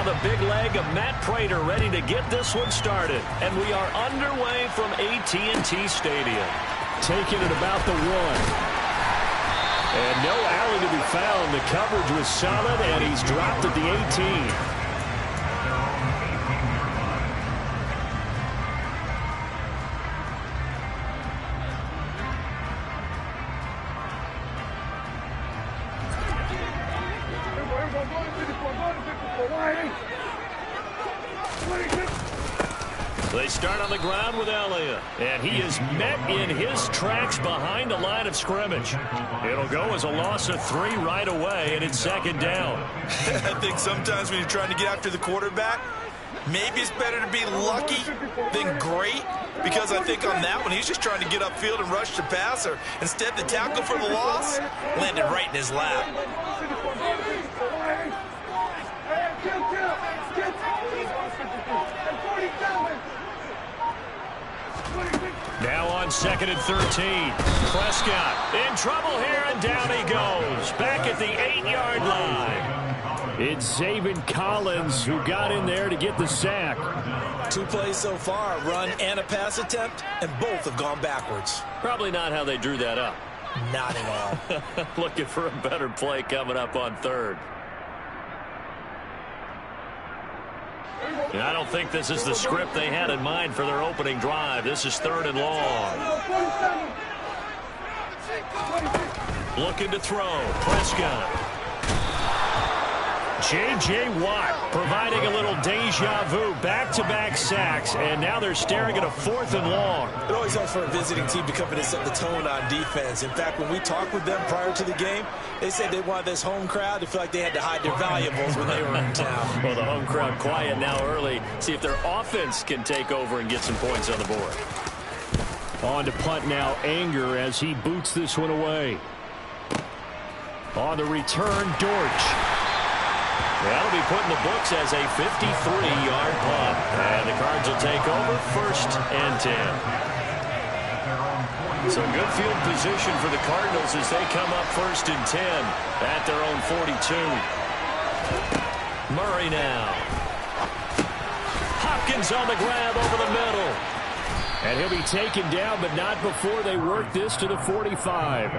Now the big leg of Matt Prater ready to get this one started. And we are underway from AT&T Stadium. Taking it about the 1. And no alley to be found. The coverage was solid, and he's dropped at the 18. They start on the ground with Elliott, and he is met in his tracks behind the line of scrimmage. It'll go as a loss of 3 right away, and it's 2nd down. I think sometimes when you're trying to get after the quarterback, maybe it's better to be lucky than great, because I think on that one, he's just trying to get upfield and rush the passer. Instead, the tackle for the loss landed right in his lap. Now on 2nd and 13. Prescott in trouble here, and down he goes. Back at the 8-yard line. It's Zaven Collins who got in there to get the sack. 2 plays so far, a run and a pass attempt, and both have gone backwards. Probably not how they drew that up. Not at all. Looking for a better play coming up on 3rd. And I don't think this is the script they had in mind for their opening drive. This is 3rd and long. Looking to throw. Prescott. J.J. Watt providing a little deja vu. Back-to-back sacks, and now they're staring at a 4th and long. It always helps for a visiting team to come in and set the tone on defense. In fact, when we talked with them prior to the game, they said they wanted this home crowd to feel like they had to hide their valuables when they were in town. Well, the home crowd quiet now early. See if their offense can take over and get some points on the board. On to punt now, Anger, as he boots this one away. On the return, Dortch. That'll be put in the books as a 53-yard punt. And the Cards will take over 1st and 10. So good field position for the Cardinals as they come up 1st and 10 at their own 42. Murray now. Hopkins on the grab over the middle. And he'll be taken down, but not before they work this to the 45.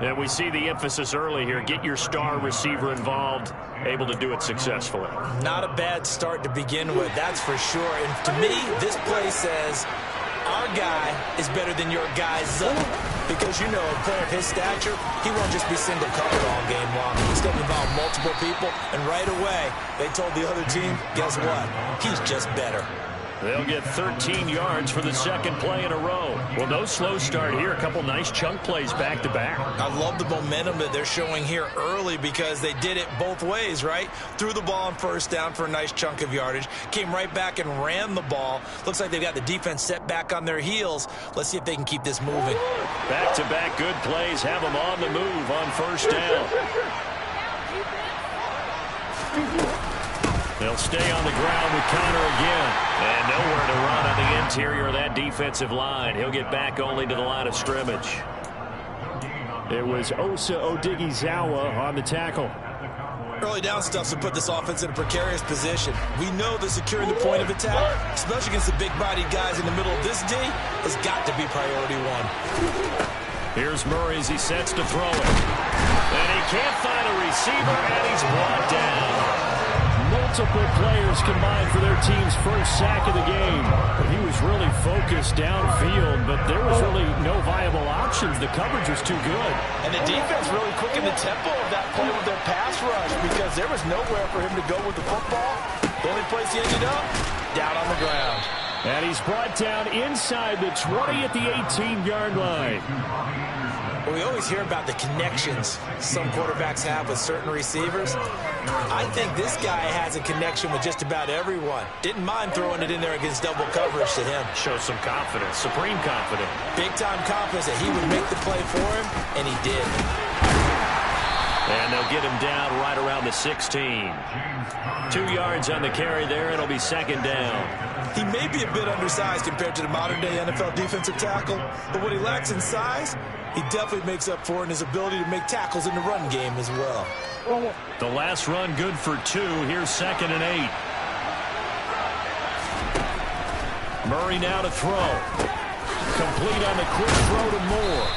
And we see the emphasis early here. Get your star receiver involved, able to do it successfully. Not a bad start to begin with, that's for sure. And to me, this play says our guy is better than your guy's up. Because, you know, a player of his stature, he won't just be single covered all game long. He's going to involve multiple people. And right away, they told the other team, guess what? He's just better. They'll get 13 yards for the 2nd play in a row. Well, no slow start here. A couple nice chunk plays back-to-back. I love the momentum that they're showing here early because they did it both ways, right? Threw the ball on 1st down for a nice chunk of yardage. Came right back and ran the ball. Looks like they've got the defense set back on their heels. Let's see if they can keep this moving. Back-to-back good plays have them on the move on 1st down. They'll stay on the ground with Connor again. And nowhere to run on the interior of that defensive line. He'll get back only to the line of scrimmage. It was Osa Odighizuwa on the tackle. Early down stuff to put this offense in a precarious position. We know that securing the point of attack, especially against the big-bodied guys in the middle of this D, has got to be priority 1. Here's Murray as he sets to throw it. And he can't find a receiver, and he's brought down. Multiple players combined for their team's 1st sack of the game. He was really focused downfield, but there was really no viable options. The coverage was too good. And the defense really quickened the tempo of that play with their pass rush because there was nowhere for him to go with the football. The only place he ended up, down on the ground. And he's brought down inside the 20 at the 18-yard line. We always hear about the connections some quarterbacks have with certain receivers. I think this guy has a connection with just about everyone. Didn't mind throwing it in there against double coverage to him. Shows some confidence, supreme confidence. Big-time confidence that he would make the play for him, and he did. And they'll get him down right around the 16. 2 yards on the carry there. It'll be second down. He may be a bit undersized compared to the modern-day NFL defensive tackle, but what he lacks in size, he definitely makes up for in his ability to make tackles in the run game as well. The last run good for 2. Here's 2nd and 8. Murray now to throw. Complete on the quick throw to Moore.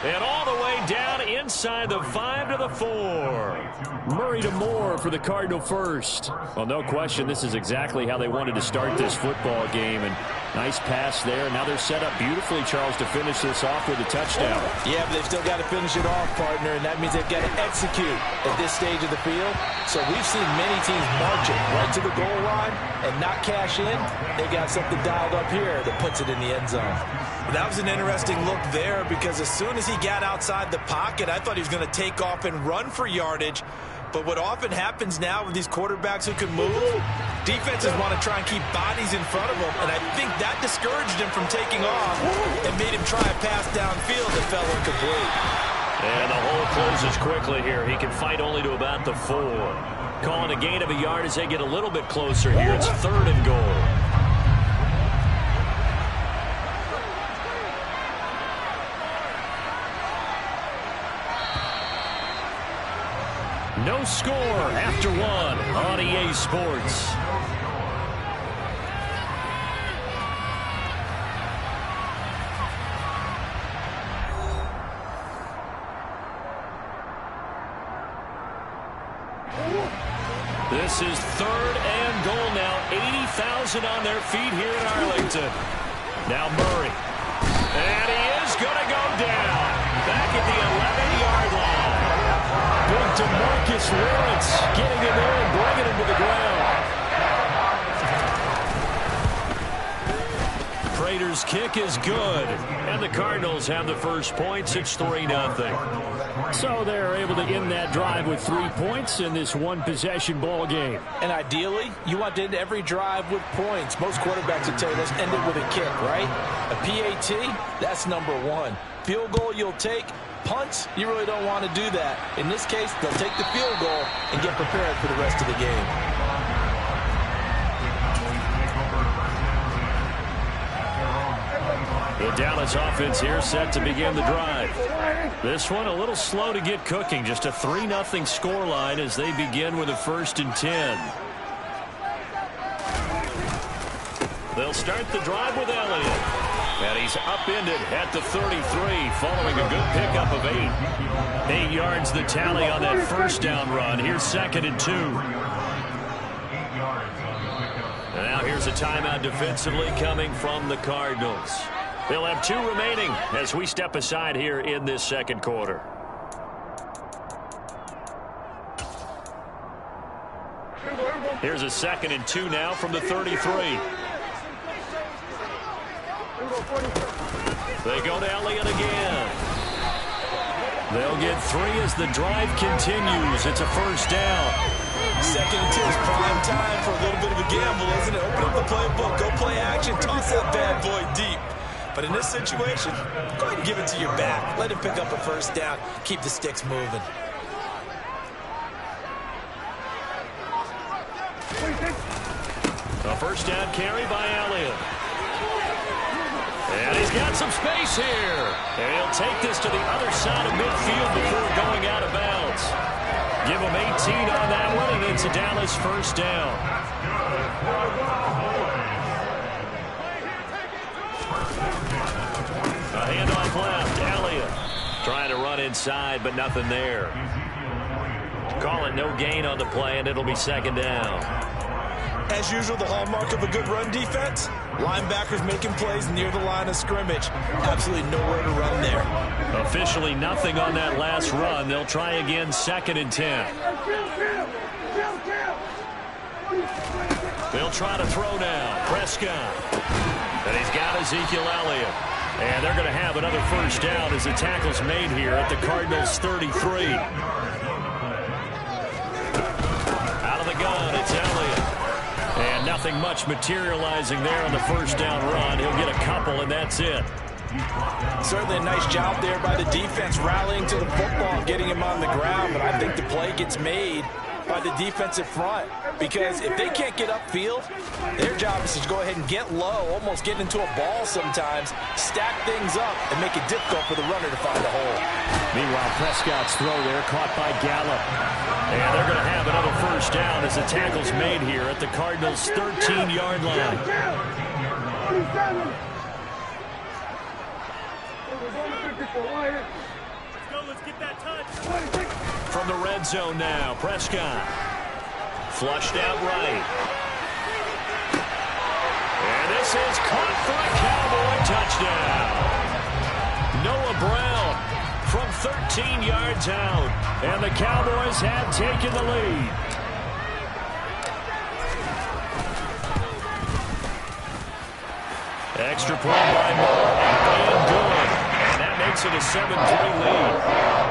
And all the way down inside the 5 to the 4. Murray to Moore for the Cardinal first. Well, no question, this is exactly how they wanted to start this football game. And nice pass there. Now they're set up beautifully, Charles, to finish this off with a touchdown. Yeah, but they've still got to finish it off, partner, and that means they've got to execute at this stage of the field. So we've seen many teams marching right to the goal line and not cash in. They got something dialed up here that puts it in the end zone. That was an interesting look there because as soon as he got outside the pocket, I thought he was going to take off and run for yardage. But what often happens now with these quarterbacks who can move, defenses want to try and keep bodies in front of them, and I think that discouraged him from taking off and made him try a pass downfield that fell incomplete. And the hole closes quickly here. He can fight only to about the 4. Calling a gain of a yard as they get a little bit closer here. It's 3rd and goal. No score after 1 on EA Sports. This is 3rd and goal now. 80,000 on their feet here in Arlington. Now Murray. And he is going to go down. Back at the 11-yard line. Big DeMarcus Lawrence getting him there and bringing him to the ground. Prater's kick is good. And the Cardinals have the first points. It's 3-0. So they're able to end that drive with 3 points in this one-possession ball game. And ideally, you want to end every drive with points. Most quarterbacks would tell you, let's end it with a kick, right? A PAT, that's number 1. Field goal you'll take. Punts, you really don't want to do that. In this case, they'll take the field goal and get prepared for the rest of the game. The Dallas offense here set to begin the drive. This one a little slow to get cooking. Just a 3-0 scoreline as they begin with a 1st and 10. They'll start the drive with Elliott. And he's upended at the 33 following a good pickup of 8. 8 yards the tally on that first down run. Here's 2nd and 2. And now here's a timeout defensively coming from the Cardinals. They'll have 2 remaining as we step aside here in this second quarter. Here's a 2nd and 2 now from the 33. They go to Elliott again. They'll get 3 as the drive continues. It's a first down. 2nd and 2 is prime time for a little bit of a gamble, isn't it? Open up the playbook, go play action, toss that bad boy deep. But in this situation, go ahead and give it to your back. Let him pick up a first down. Keep the sticks moving. A first down carry by Elliott. And he's got some space here. And he'll take this to the other side of midfield before going out of bounds. Give him 18 on that one, and it's a Dallas first down. A handoff left. Elliott trying to run inside, but nothing there. Call it no gain on the play, and it'll be 2nd down. As usual, the hallmark of a good run defense, linebackers making plays near the line of scrimmage. Absolutely nowhere to run there. Officially nothing on that last run. They'll try again, 2nd and 10. They'll try to throw now. Prescott. And he's got Ezekiel Elliott. And they're going to have another first down as the tackle's made here at the Cardinals' 33. Out of the gun, it's Elliott. And nothing much materializing there on the first down run. He'll get a couple, and that's it. Certainly a nice job there by the defense rallying to the football and getting him on the ground, but I think the play gets made by the defensive front, because if they can't get upfield, their job is to go ahead and get low, almost get into a ball sometimes, stack things up, and make it difficult for the runner to find a hole. Meanwhile, Prescott's throw there caught by Gallup. And they're going to have another first down as the tackle's made here at the Cardinals' 13-yard line. Let's get that touch. From the red zone now, Prescott. Flushed out right. And this is caught for a Cowboy touchdown. Noah Brown from 13 yards out. And the Cowboys have taken the lead. Extra point by Moore. And good. And that makes it a 7-3 lead.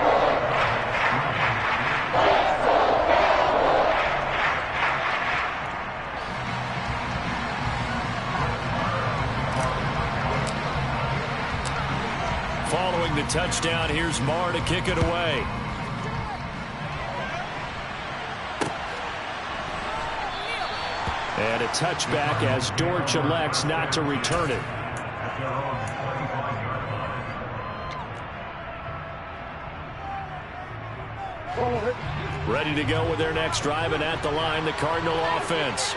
Following the touchdown, here's Marr to kick it away. And a touchback as Dortch elects not to return it. Ready to go with their next drive, and at the line, the Cardinal offense.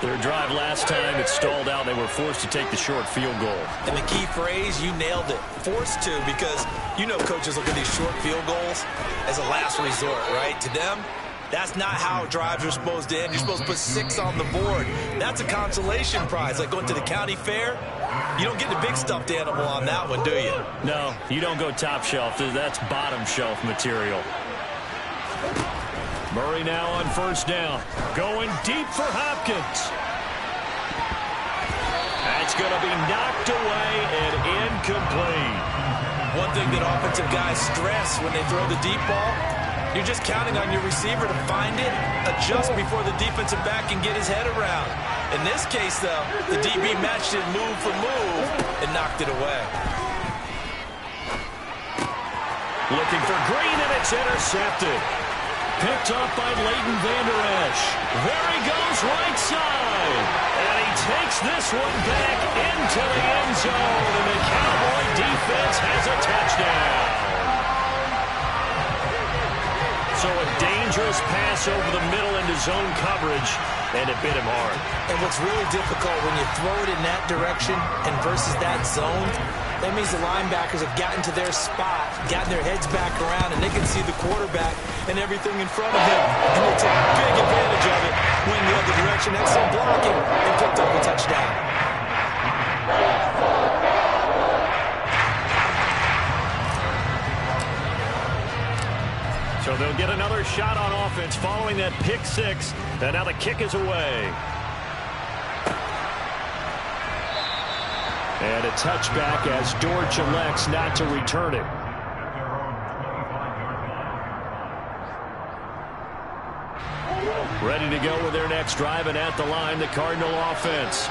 Their drive last time, it stalled out. They were forced to take the short field goal. And the key phrase, you nailed it. Forced to, because you know coaches look at these short field goals as a last resort, right? To them, that's not how drives are supposed to end. You're supposed to put 6 on the board. That's a consolation prize, like going to the county fair. You don't get the big stuffed animal on that one, do you? No, you don't go top shelf. That's bottom shelf material. Murray now on first down. Going deep for Hopkins. That's going to be knocked away and incomplete. One thing that offensive guys stress when they throw the deep ball, you're just counting on your receiver to find it, adjust before the defensive back can get his head around. In this case, though, the DB matched it move for move and knocked it away. Looking for Green, and it's intercepted. Picked up by Leighton Vander Esch. There he goes right side. And he takes this one back into the end zone. And the Cowboy defense has a touchdown. So a dangerous pass over the middle into zone coverage. And it bit him hard. And what's really difficult when you throw it in that direction and versus that zone, that means the linebackers have gotten to their spot, gotten their heads back around, and they can see the quarterback and everything in front of him. And they take big advantage of it, went the other direction, excellent blocking, and picked up a touchdown. So they'll get another shot on offense following that pick 6. And now the kick is away. And a touchback as Dortch elects not to return it. Ready to go with their next drive, and at the line, the Cardinal offense.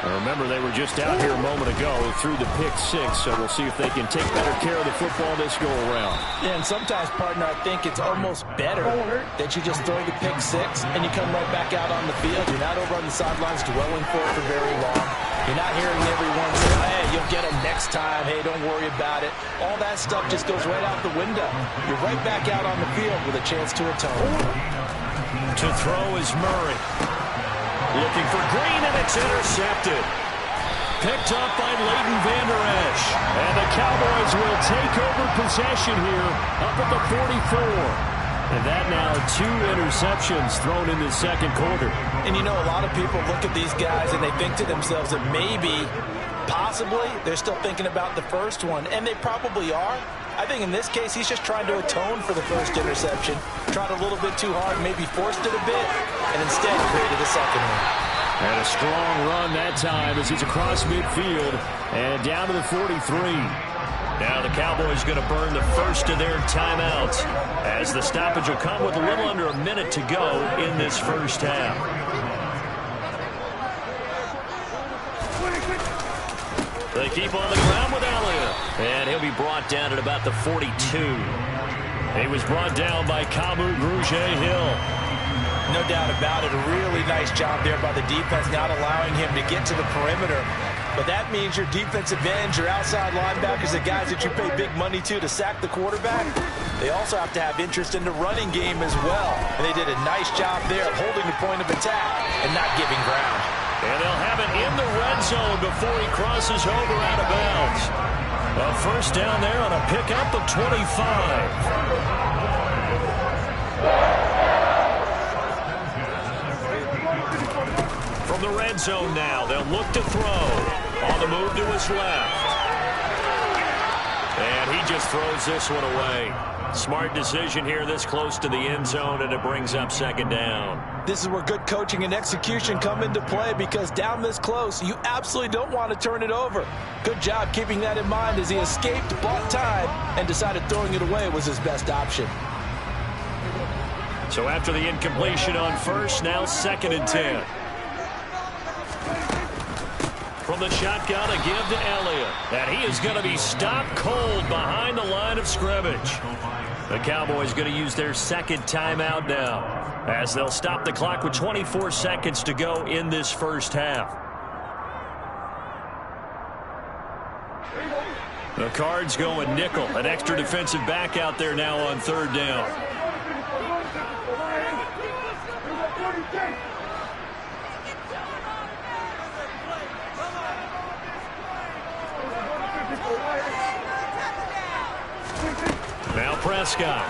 Remember, they were just out here a moment ago through the pick 6, so we'll see if they can take better care of the football this go-around. Yeah, and sometimes, partner, I think it's almost better that you just throw the pick 6 and you come right back out on the field. You're not over on the sidelines dwelling for it for very long. You're not hearing everyone say, hey, you'll get them next time. Hey, don't worry about it. All that stuff just goes right out the window. You're right back out on the field with a chance to atone. To throw is Murray. Looking for Green, and it's intercepted. Picked up by Leighton Vander Esch. And the Cowboys will take over possession here up at the 44. And that now 2 interceptions thrown in the second quarter. And you know, a lot of people look at these guys and they think to themselves that maybe, possibly, they're still thinking about the first one. And they probably are. I think in this case, he's just trying to atone for the first interception. Tried a little bit too hard, maybe forced it a bit, and instead created a second one. And a strong run that time as he's across midfield and down to the 43. Now the Cowboys going to burn the first of their timeouts as the stoppage will come with a little under a minute to go in this first half. They keep on the ground with Elliott. And he'll be brought down at about the 42. He was brought down by Kamu Grugier-Hill. No doubt about it. A really nice job there by the defense, not allowing him to get to the perimeter. But that means your defensive ends, your outside linebackers, the guys that you pay big money to sack the quarterback, they also have to have interest in the running game as well. And they did a nice job there of holding the point of attack and not giving ground. And they'll have it in the red zone before he crosses over out of bounds. A first down there on a pickup of 25. From the red zone now, they'll look to throw. On the move to his left. And he just throws this one away. Smart decision here this close to the end zone, and it brings up second down. This is where good coaching and execution come into play, because down this close, you absolutely don't want to turn it over. Good job keeping that in mind as he escaped, bought time, and decided throwing it away was his best option. So after the incompletion on first, now 2nd and 10. From the shotgun, a give to Elliott. And he is going to be stopped cold behind the line of scrimmage. The Cowboys going to use their second timeout now, as they'll stop the clock with 24 seconds to go in this first half. The Cards going nickel. An extra defensive back out there now on 3rd down. Now Prescott.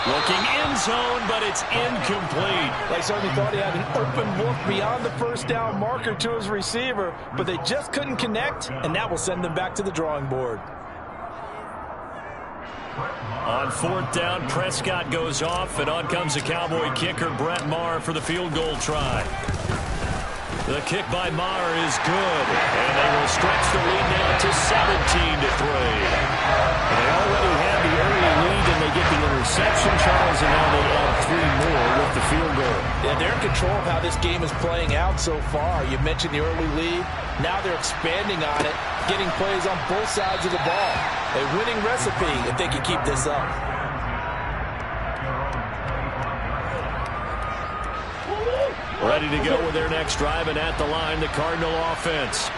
Looking end zone, but it's incomplete. They certainly thought he had an open look beyond the first down marker to his receiver, but they just couldn't connect, and that will send them back to the drawing board. On 4th down, Prescott goes off, and on comes the Cowboy kicker, Brett Maher, for the field goal try. The kick by Maher is good, and they will stretch the lead now to 17-3. And they already had the early lead, and they get the interception, Charles, and now they add 3 more with the field goal. Yeah, they're in control of how this game is playing out so far. You mentioned the early lead. Now they're expanding on it, getting plays on both sides of the ball. A winning recipe if they can keep this up. Ready to go with their next drive, and at the line, the Cardinal offense.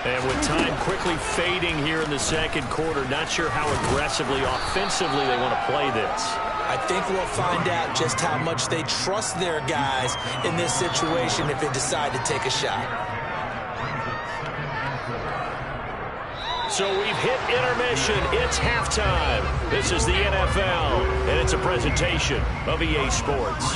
And with time quickly fading here in the second quarter, not sure how aggressively, offensively they want to play this. I think we'll find out just how much they trust their guys in this situation if they decide to take a shot. So we've hit intermission. It's halftime. This is the NFL, and it's a presentation of EA Sports.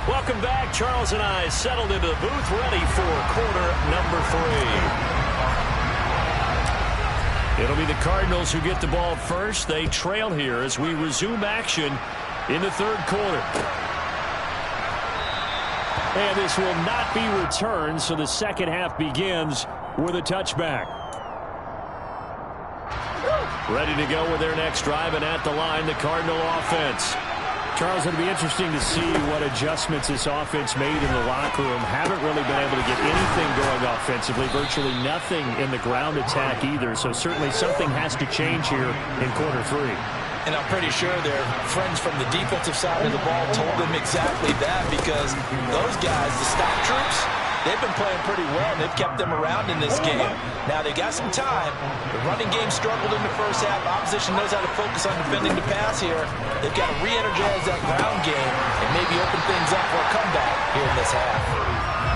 Welcome back. Charles and I settled into the booth, ready for quarter number 3. It'll be the Cardinals who get the ball first. They trail here as we resume action in the 3rd quarter. And this will not be returned, so the second half begins with a touchback. Ready to go with their next drive, and at the line, the Cardinal offense. Charles, it'll be interesting to see what adjustments this offense made in the locker room. Haven't really been able to get anything going offensively. Virtually nothing in the ground attack either. So certainly something has to change here in quarter 3. And I'm pretty sure their friends from the defensive side of the ball told them exactly that, because those guys, the stop troops, they've been playing pretty well, and they've kept them around in this game. Now, they got some time. The running game struggled in the first half. Opposition knows how to focus on defending the pass here. They've got to re-energize that ground game and maybe open things up for a comeback here in this half.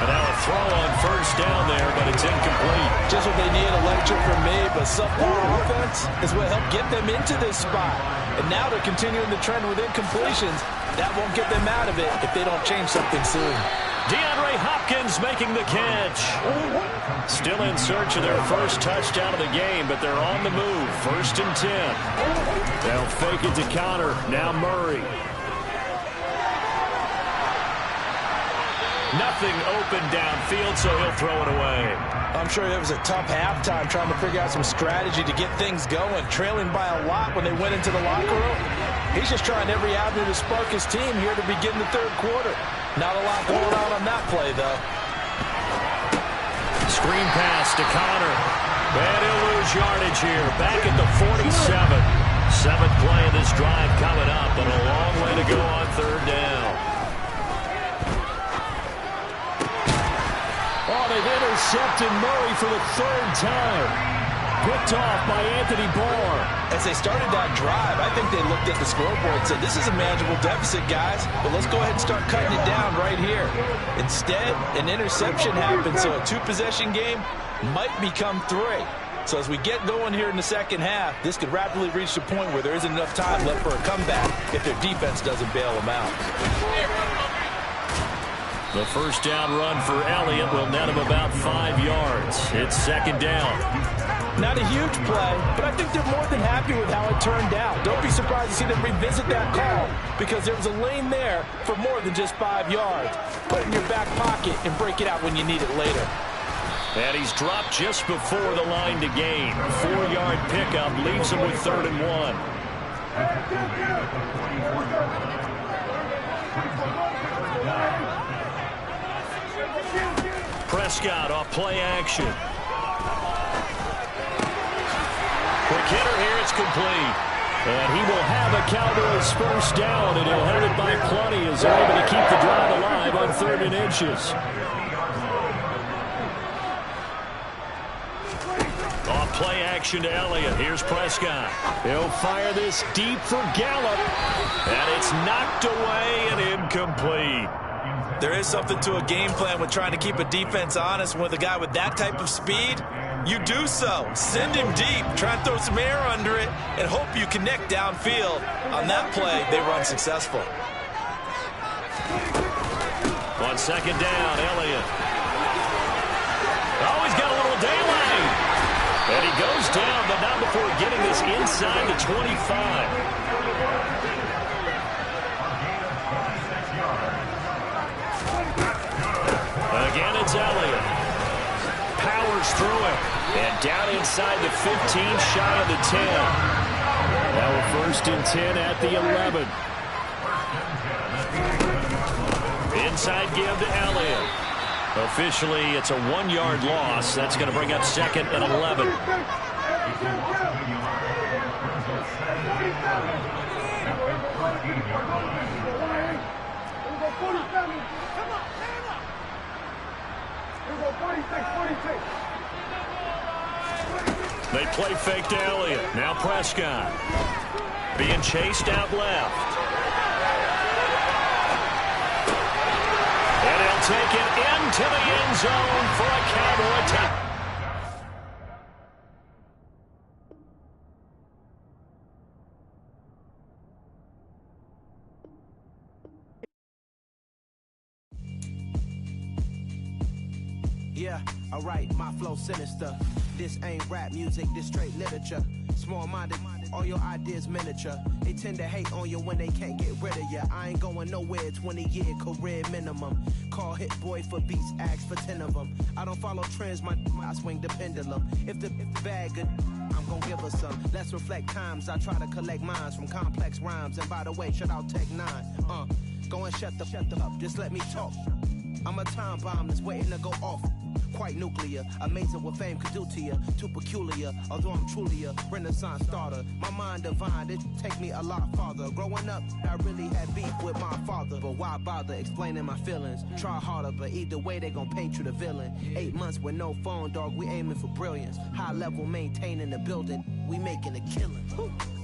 And now a throw on first down there, but it's incomplete. Just what they need, a lecture from me, but subpar offense is what helped get them into this spot. And now they're continuing the trend with incompletions. That won't get them out of it if they don't change something soon. DeAndre Hopkins making the catch. Still in search of their first touchdown of the game, but they're on the move. 1st and 10. They'll fake it to counter. Now Murray. Nothing open downfield, so he'll throw it away. I'm sure it was a tough halftime trying to figure out some strategy to get things going, trailing by a lot when they went into the locker room. He's just trying every avenue to spark his team here to begin the third quarter. Not a lot going on that play, though. Screen pass to Connor. And he'll lose yardage here. Back at the 47. Seventh play of this drive coming up, and a long way to go on third down. Oh, they've intercepted Murray for the third time. Picked off by Anthony Barr. As they started that drive, I think they looked at the scoreboard and said, this is a manageable deficit, guys, but let's go ahead and start cutting it down right here. Instead, an interception happened, so a two-possession game might become three. So as we get going here in the second half, this could rapidly reach the point where there isn't enough time left for a comeback if their defense doesn't bail them out. The first down run for Elliott will net him about 5 yards. It's second down. Not a huge play, but I think they're more than happy with how it turned out. Don't be surprised to see them revisit that call because there was a lane there for more than just 5 yards. Put it in your back pocket and break it out when you need it later. And he's dropped just before the line to gain. 4-yard pickup leaves him with 3rd and 1. Prescott off play action. Quick hitter here, it's complete. And he will have a Cowboys first down, and he'll have it by plenty as they're able to keep the drive alive on 3rd and inches. Off play action to Elliott. Here's Prescott. He'll fire this deep for Gallup. And it's knocked away and incomplete. There is something to a game plan with trying to keep a defense honest. With a guy with that type of speed, you do so. Send him deep. Try and throw some air under it and hope you connect downfield. On that play, they run successful. On second down, Elliott. Oh, he's got a little daylight. And he goes down, but not before getting this inside the 25. Again, it's Elliott. Powers through it. And down inside the 15, shy of the 10. Now a 1st and 10 at the 11. Inside give to Elliott. Officially, it's a 1-yard loss. That's going to bring up 2nd and 11. They play fake to Elliott. Now Prescott. Being chased out left. And he'll take it into the end zone for a Cowboy touchdown. Yeah, alright, my flow sinister. This ain't rap music, this straight literature. Small-minded, all your ideas miniature. They tend to hate on you when they can't get rid of you. I ain't going nowhere, 20-year career minimum. Call Hit Boy for beats, ask for 10 of them. I don't follow trends, I swing the pendulum. If the bag good, I'm gonna give her some. Let's reflect times, I try to collect minds from complex rhymes. And by the way, shout out Tech 9. Go and shut the up, just let me talk. I'm a time bomb that's waiting to go off. Quite nuclear, amazing what fame could do to you. Too peculiar, although I'm truly a renaissance starter. My mind divine, it take me a lot farther. Growing up, I really had beef with my father. But why bother explaining my feelings? Try harder, but either way they gon' paint you the villain. 8 months with no phone, dog, we aiming for brilliance. High level maintaining the building, we making a killing.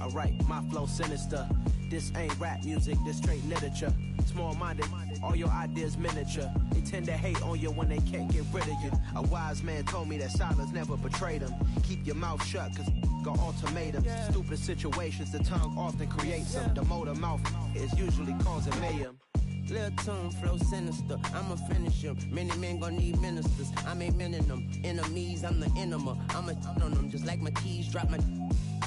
Alright, my flow sinister. This ain't rap music, this straight literature. Small-minded, all your ideas miniature. They tend to hate on you when they can't get rid of you. A wise man told me that silence never betrayed him. Keep your mouth shut, cause got ultimatums. Stupid situations, the tongue often creates them. The motor mouth is usually causing mayhem. Lil' tune, flow sinister, I'ma finish him. Many men gon' need ministers, I ain't mending them. Enemies, I'm the enema, I'ma on them. Just like my keys, drop my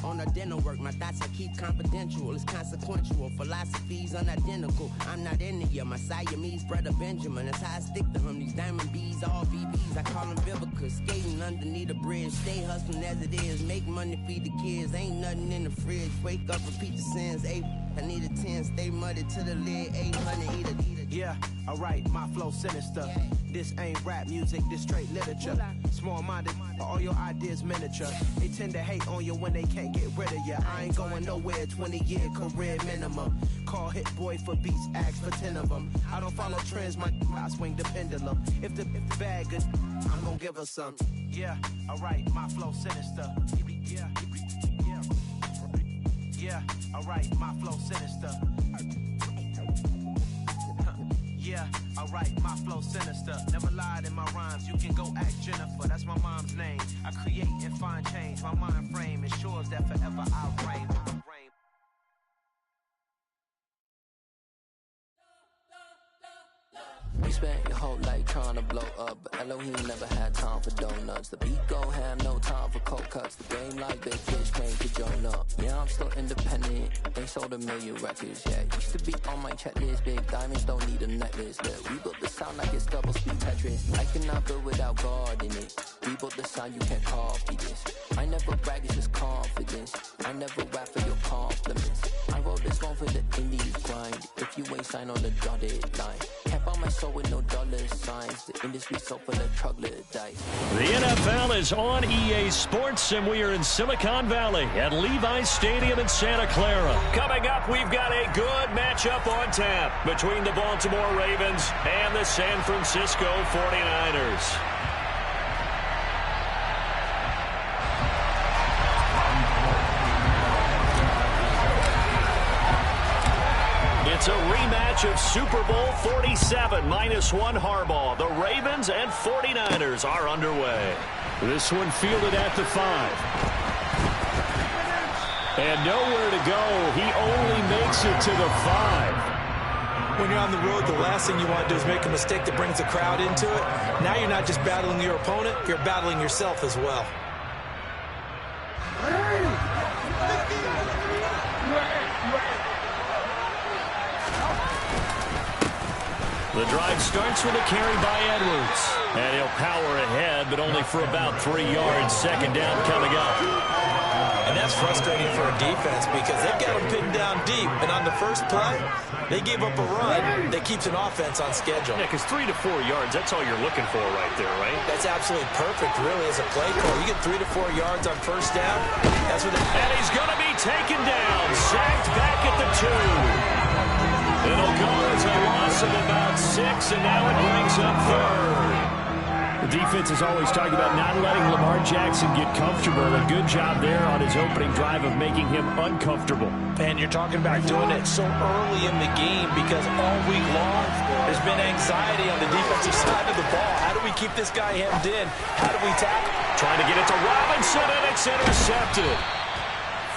On the dinner work, my thoughts I keep confidential. It's consequential. Philosophies unidentical. I'm not India. My Siamese brother Benjamin. That's how I stick to him. These diamond bees, all BBs. I call them Vivica. Skating underneath a bridge. Stay hustling as it is. Make money, feed the kids. Ain't nothing in the fridge. Wake up, repeat the sins. I need a 10. Stay muddy to the lid. 800. Eat it. Yeah, alright, my flow sinister. This ain't rap music, this straight literature. Small-minded, all your ideas miniature. They tend to hate on you when they can't get rid of you. I ain't going nowhere, 20-year career minimum. Call Hit Boy for beats, ask for 10 of them. I don't follow trends, I swing the pendulum. If the bag good, I'm gonna give her some. Yeah, alright, my flow sinister. Yeah, alright, my flow sinister. Yeah, alright, my flow sinister. Never lied in my rhymes, you can go ask Jennifer. That's my mom's name. I create and find change. My mind frame ensures that forever I'll reign. You spent your whole life trying to blow up, but Elohim never had time for donuts. The beat go ham, no time for cold cuts. The game like big fish came to join up. Yeah, I'm still independent, they sold 1 million records. Yeah, used to be on my checklist. Big diamonds don't need a necklace. Look, we built the sound like it's double speed Tetris. I cannot build without God in it. We built the sound, you can't copy this. I never brag, it's just confidence. I never rap for your compliments. I wrote this one for the indies grind. If you ain't signed on the dotted line, can't buy my soul with no dollar signs. The industry so full of troglodytes. The NFL is on EA Sports, and we are in Silicon Valley at Levi's Stadium in Santa Clara. Coming up, we've got a good matchup on tap between the Baltimore Ravens and the San Francisco 49ers. It's a rematch of Super Bowl 47 -1 Harbaugh. The Ravens and 49ers are underway. This one fielded at the 5. And nowhere to go. He only makes it to the 5. When you're on the road, the last thing you want to do is make a mistake that brings the crowd into it. Now you're not just battling your opponent, you're battling yourself as well. The drive starts with a carry by Edwards. And he'll power ahead, but only for about 3 yards. Second down coming up. And that's frustrating for a defense because they've got them pinned down deep. And on the first play, they gave up a run that keeps an offense on schedule. Yeah, because 3 to 4 yards, that's all you're looking for right there, right? That's absolutely perfect, really, as a play call. You get 3 to 4 yards on first down. That's what. And he's going to be taken down. Sacked back at the 2. It'll go as a loss of about 6, and now it brings up 3rd. The defense is always talking about not letting Lamar Jackson get comfortable. A good job there on his opening drive of making him uncomfortable. And you're talking about doing it so early in the game because all week long there's been anxiety on the defensive side of the ball. How do we keep this guy hemmed in? How do we tackle? Trying to get it to Robinson, and it's intercepted.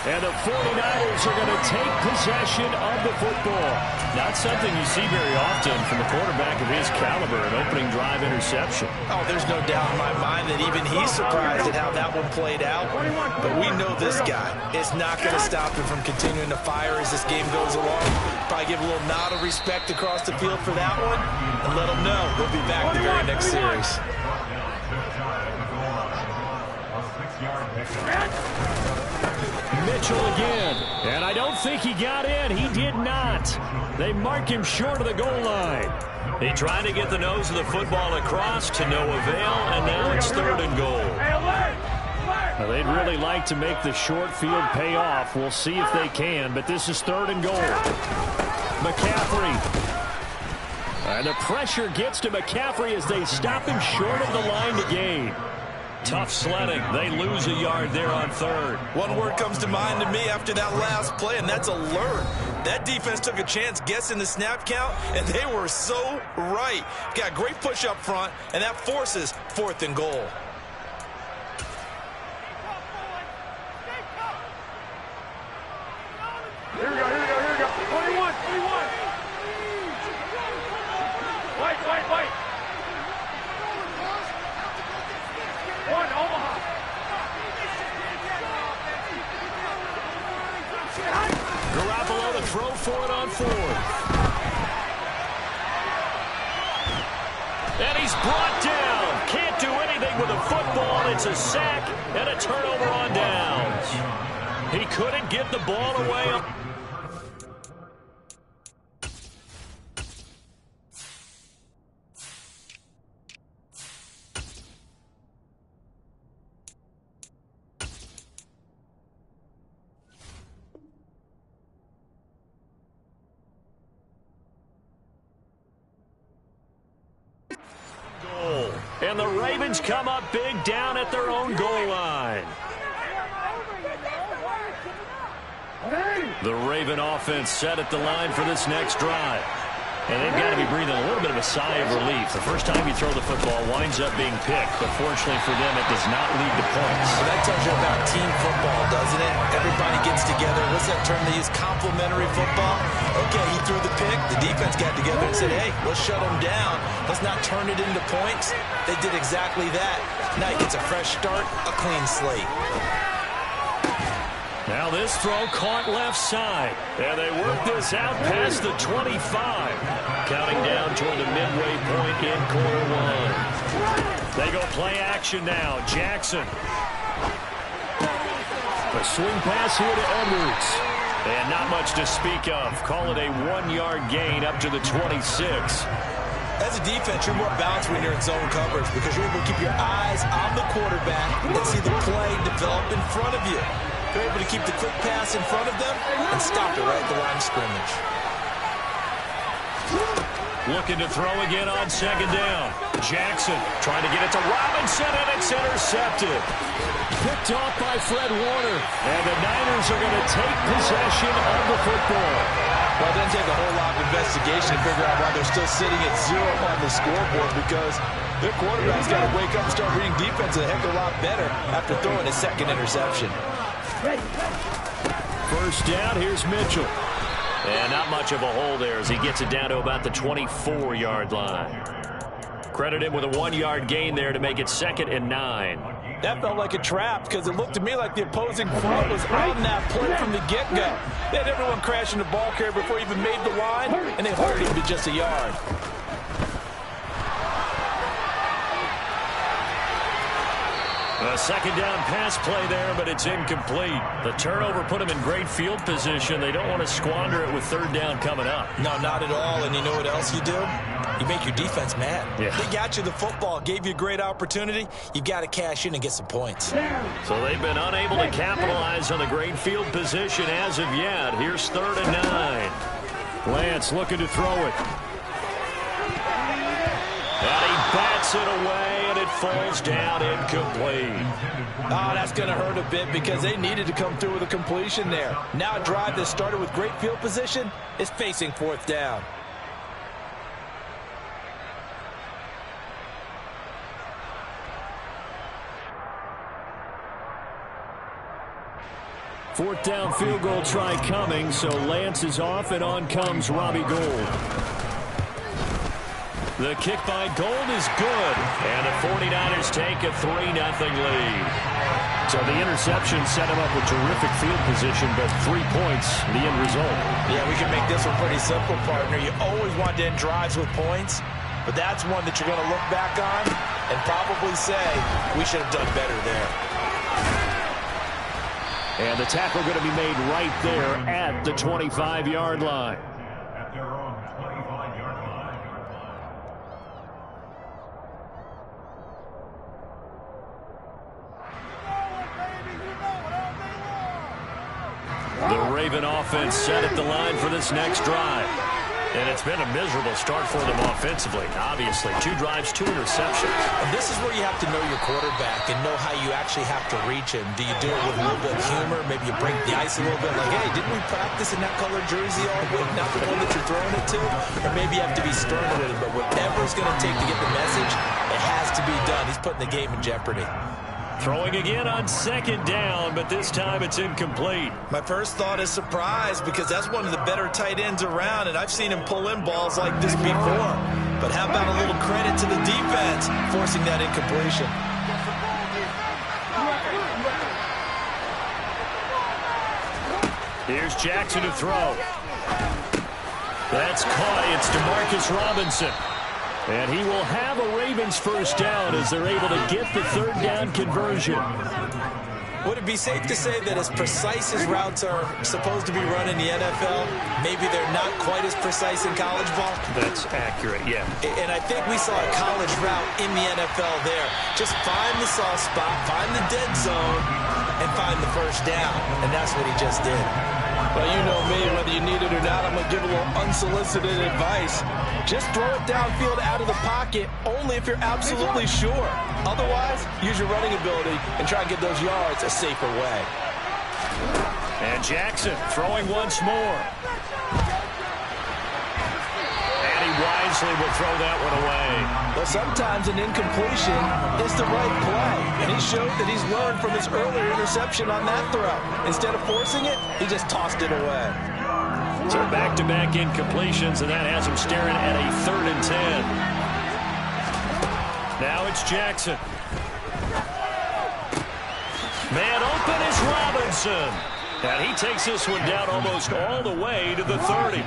And the 49ers are going to take possession of the football. Not something you see very often from a quarterback of his caliber, an opening drive interception. Oh, there's no doubt in my mind that even he's surprised at how that one played out. But we know this guy is not going to stop him from continuing to fire as this game goes along. Probably give a little nod of respect across the field for that one and let him know we'll be back the very next series. Mitchell again, and I don't think he got in. He did not. They mark him short of the goal line. He tried to get the nose of the football across to no avail, and now it's 3rd and goal. Now, they'd really like to make the short field pay off. We'll see if they can, but this is 3rd and goal. McCaffrey. And the pressure gets to McCaffrey as they stop him short of the line to gain. Tough sledding. They lose a yard there on 3rd. One word comes to mind to me after that last play, and that's alert. That defense took a chance guessing the snap count, and they were so right. Got great push up front, and that forces 4th and goal. Here we go. 21. White. One, Omaha. throw for it on fourth. And he's brought down. Can't do anything with a football. It's a sack and a turnover on downs. He couldn't get the ball away. And the Ravens come up big down at their own goal line. The Raven offense set at the line for this next drive. And they've got to be breathing a little bit of a sigh of relief. The first time you throw the football winds up being picked, but fortunately for them, it does not lead to points. Well, that tells you about team football, doesn't it? Everybody gets together. What's that term they use? Complementary football? Okay, he threw the pick. The defense got together and said, hey, let's shut him down. Let's not turn it into points. They did exactly that. Now he gets a fresh start, a clean slate. Now this throw caught left side. And they work this out past the 25. Counting down toward the midway point in quarter one. They go play action now. Jackson. A swing pass here to Edwards. And not much to speak of. Call it a 1-yard gain up to the 26. As a defense, you're more balanced when you're in zone coverage because you're able to keep your eyes on the quarterback and see the play develop in front of you. You're able to keep the quick pass in front of them and stop it right at the line of scrimmage. Looking to throw again on second down. Jackson trying to get it to Robinson, and it's intercepted. Picked off by Fred Warner. And the Niners are going to take possession of the football. Well, it doesn't take a whole lot of investigation to figure out why they're still sitting at 0 on the scoreboard because their quarterback's got to wake up and start reading defense a heck of a lot better after throwing his second interception. First down, here's Mitchell. And not much of a hole there as he gets it down to about the 24-yard line. Credit him with a 1-yard gain there to make it 2nd and 9. That felt like a trap because it looked to me like the opposing front was on that play from the get-go. They had everyone crashing the ball carrier before he even made the line, and they hurried him to just a yard. A second down pass play there, but it's incomplete. The turnover put them in great field position. They don't want to squander it with third down coming up. No, not at all. And you know what else you do? You make your defense mad. Yeah. They got you the football, gave you a great opportunity. You've got to cash in and get some points. So they've been unable to capitalize on the great field position as of yet. Here's 3rd and 9. Lance looking to throw it. And he bats it away, and it falls down incomplete. Oh, that's going to hurt a bit because they needed to come through with a completion there. Now a drive that started with great field position is facing 4th down. Fourth down field goal try coming, so Lance is off, and on comes Robbie Gould. The kick by Gould is good, and the 49ers take a 3-0 lead. So the interception set him up with terrific field position, but 3 points, the end result. Yeah, we can make this one pretty simple, partner. You always want to end drives with points, but that's one that you're going to look back on and probably say, we should have done better there. And the tackle going to be made right there at the 25-yard line. The Raven offense set at the line for this next drive. And it's been a miserable start for them offensively, obviously. 2 drives, 2 interceptions. And this is where you have to know your quarterback and know how you actually have to reach him. Do you do it with a little bit of humor? Maybe you break the ice a little bit like, hey, didn't we practice in that colored jersey all week, not the one that you're throwing it to? Or maybe you have to be stern with him. But whatever it's going to take to get the message, it has to be done. He's putting the game in jeopardy. Throwing again on second down, but this time it's incomplete. My first thought is surprise because that's one of the better tight ends around, and I've seen him pull in balls like this before. But how about a little credit to the defense forcing that incompletion? Here's Jackson to throw. That's caught. It's Demarcus Robinson. And he will have a Ravens first down as they're able to get the third down conversion. Would it be safe to say that as precise as routes are supposed to be run in the NFL, maybe they're not quite as precise in college ball? That's accurate, yeah. And I think we saw a college route in the NFL there. Just find the soft spot, find the dead zone, and find the first down. And that's what he just did. Well, you know me, whether you need it or not, I'm going to give a little unsolicited advice. Just throw it downfield out of the pocket, only if you're absolutely sure. Otherwise, use your running ability and try and get those yards a safer way. And Jackson throwing once more. And he wisely will throw that one away. But sometimes an incompletion is the right play. And he showed that he's learned from his earlier interception on that throw. Instead of forcing it, he just tossed it away. So back-to-back incompletions, and that has him staring at a 3rd and 10. Now it's Jackson. Man open is Robinson. And he takes this one down almost all the way to the 30.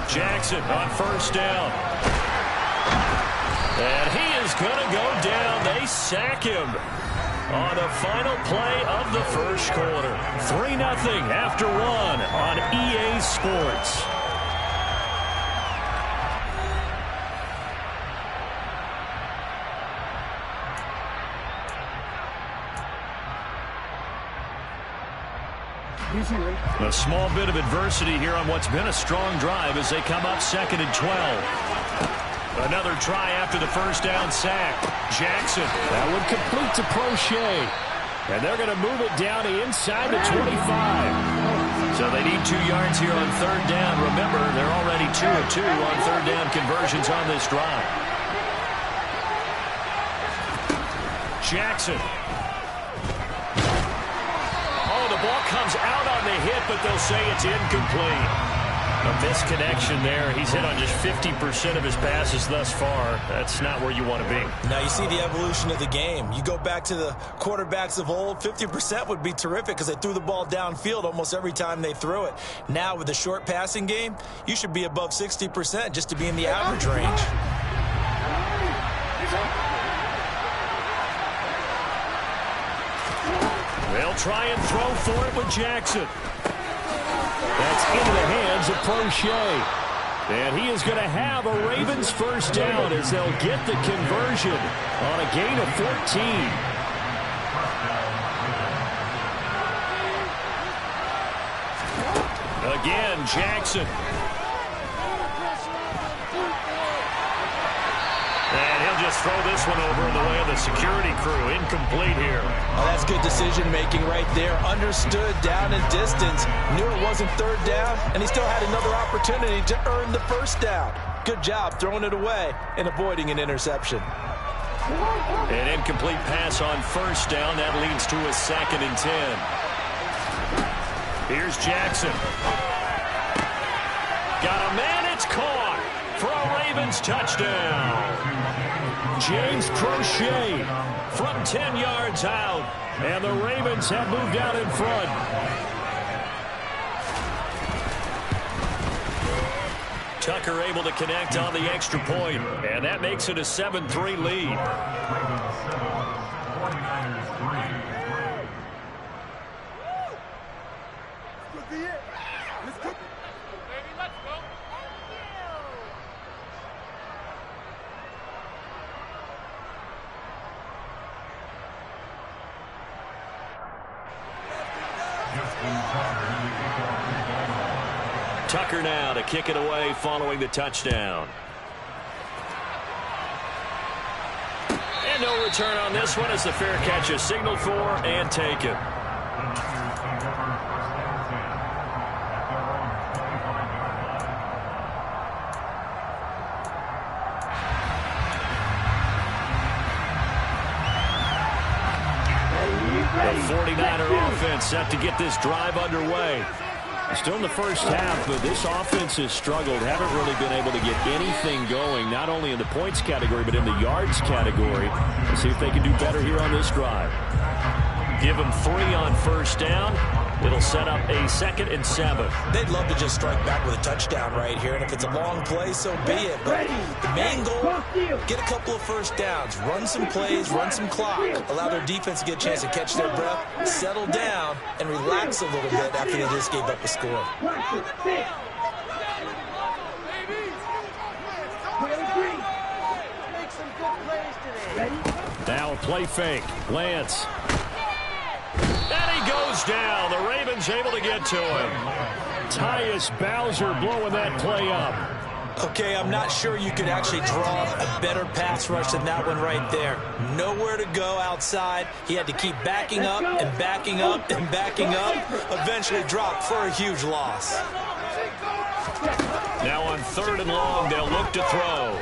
Jackson on first down. And he is going to go down. They sack him on the final play of the first quarter. 3-0 after 1 on EA Sports. A small bit of adversity here on what's been a strong drive as they come up 2nd and 12. Another try after the first down sack. Jackson. That would complete to Prochet. And they're going to move it down inside the 25. So they need 2 yards here on 3rd down. Remember, they're already 2 of 2 on 3rd down conversions on this drive. Jackson. Oh, the ball comes out on the hit, but they'll say it's incomplete. A misconnection there. He's hit on just 50% of his passes thus far. That's not where you want to be. Now you see the evolution of the game. You go back to the quarterbacks of old, 50% would be terrific because they threw the ball downfield almost every time they threw it. Now with the short passing game, you should be above 60% just to be in the average range. They'll try and throw for it with Jackson. That's into the hands of Prochet. And he is going to have a Ravens first down as they'll get the conversion on a gain of 14. Again, Jackson. And he'll just throw this one over in the way of the security crew. Incomplete here. Oh, that's good decision-making right there. Understood down and distance. Knew it wasn't 3rd down, and he still had another opportunity to earn the first down. Good job throwing it away and avoiding an interception. An incomplete pass on first down. That leads to a 2nd and 10. Here's Jackson. Got a man. It's caught for a Ravens touchdown. James Prochet from 10 yards out. And the Ravens have moved out in front. Tucker able to connect on the extra point, and that makes it a 7-3 lead. Tucker now to kick it away following the touchdown. And no return on this one as the fair catch is signaled for and taken. The 49er offense set to get this drive underway. Still in the first half, but this offense has struggled. Haven't really been able to get anything going, not only in the points category, but in the yards category. Let's see if they can do better here on this drive. Give them 3 on first down. It'll set up a 2nd and 7. They'd love to just strike back with a touchdown right here, and if it's a long play, so be it. But the main goal, get a couple of first downs, run some plays, run some clock, allow their defense to get a chance to catch their breath, settle down, and relax a little bit after they just gave up a score. Now a play fake. Lance. And he goes down. The Ravens able to get to him. Tyus Bowser blowing that play up. Okay, I'm not sure you could actually draw a better pass rush than that one right there. Nowhere to go outside. He had to keep backing up and backing up and backing up. Eventually dropped for a huge loss. Now on 3rd and long, they'll look to throw.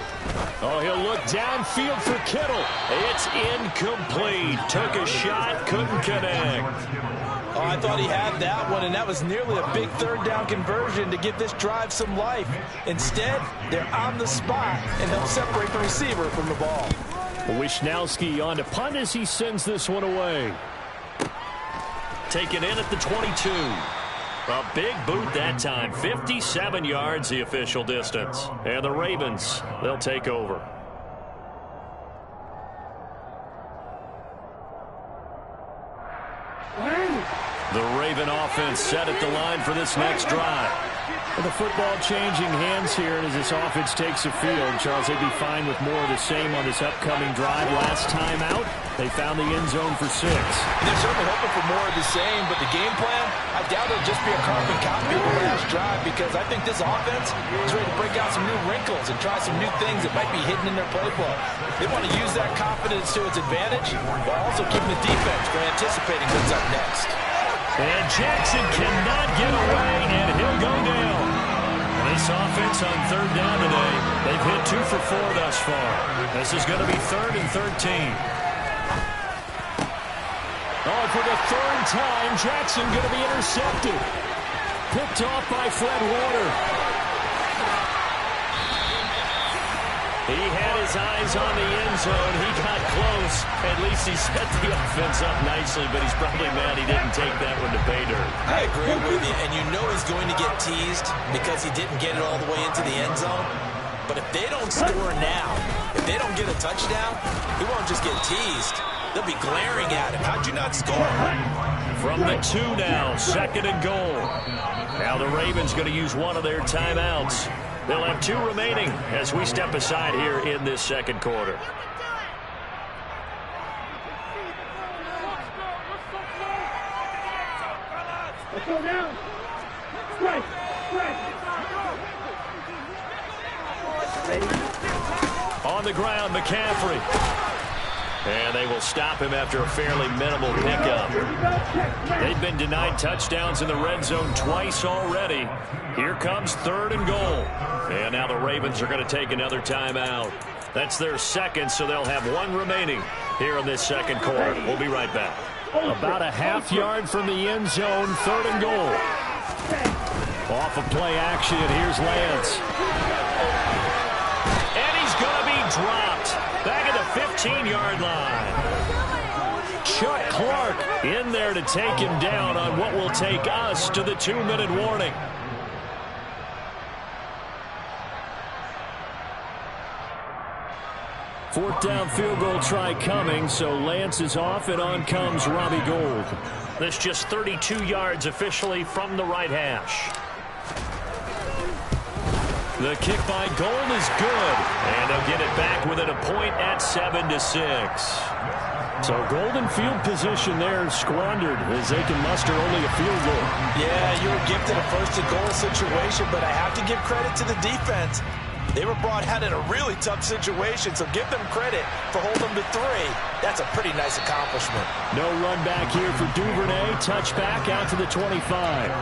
Oh, he'll look downfield for Kittle. It's incomplete. Took a shot, couldn't connect. Oh, I thought he had that one, and that was nearly a big 3rd down conversion to give this drive some life. Instead, they're on the spot, and they'll separate the receiver from the ball. Wishnowski on to punt as he sends this one away. Taken in at the 22. A big boot that time. 57 yards the official distance. And the Ravens, they'll take over. The Raven offense set at the line for this next drive. With the football changing hands here, and as this offense takes the field, Charles, they'd be fine with more of the same on this upcoming drive. Last time out, they found the end zone for 6. And they're certainly hoping for more of the same, but the game plan, I doubt it'll just be a carbon copy of the last drive, because I think this offense is ready to break out some new wrinkles and try some new things that might be hidden in their playbook. They want to use that confidence to its advantage, while also keeping the defense from anticipating what's up next. And Jackson cannot get away, and he'll go down. This offense on 3rd down today, they've hit 2 for 4 thus far. This is going to be 3rd and 13. Oh, for the 3rd time, Jackson going to be intercepted. Picked off by Fred Warner. He had his eyes on the end zone. He got close. At least he set the offense up nicely, but he's probably mad he didn't take that one to pay dirt. I agree with you, and you know he's going to get teased because he didn't get it all the way into the end zone. But if they don't score now, if they don't get a touchdown, he won't just get teased. They'll be glaring at him. How'd you not score? From the 2 now, 2nd and goal. Now the Ravens going to use one of their timeouts. They'll have 2 remaining as we step aside here in this 2nd quarter. Let's go down. Strike. On the ground, McCaffrey. And they will stop him after a fairly minimal pickup. They've been denied touchdowns in the red zone twice already. Here comes 3rd and goal. And now the Ravens are going to take another timeout. That's their 2nd, so they'll have 1 remaining here in this 2nd quarter. We'll be right back. About a half yard from the end zone, 3rd and goal. Off of play action, here's Lance. And he's going to be dropped back at the 15-yard line. Chuck Clark in there to take him down on what will take us to the 2-minute warning. Fourth down field goal try coming, so Lance is off, and on comes Robbie Gould. This just 32 yards officially from the right hash. The kick by Gould is good, and they'll get it back within a point at 7-6. So golden field position there squandered as they can muster only a field goal. Yeah, you were gifted a 1st and goal situation, but I have to give credit to the defense. They were brought out in a really tough situation, so give them credit for holding them to 3. That's a pretty nice accomplishment. No run back here for Duvernay. Touchback out to the 25.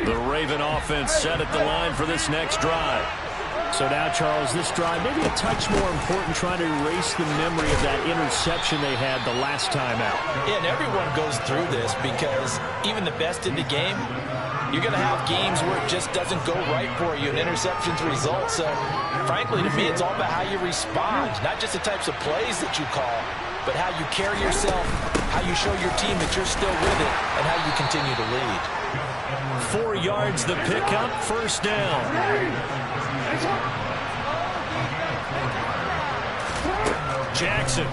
The Raven offense set at the line for this next drive. So now, Charles, this drive maybe a touch more important, trying to erase the memory of that interception they had the last time out. Yeah, and everyone goes through this because even the best in the game, You're going to have games where it just doesn't go right for you and interceptions result. So, frankly, to me, it's all about how you respond, not just the types of plays that you call, but how you carry yourself, how you show your team that you're still with it, and how you continue to lead. 4 yards the pickup, first down. Jackson.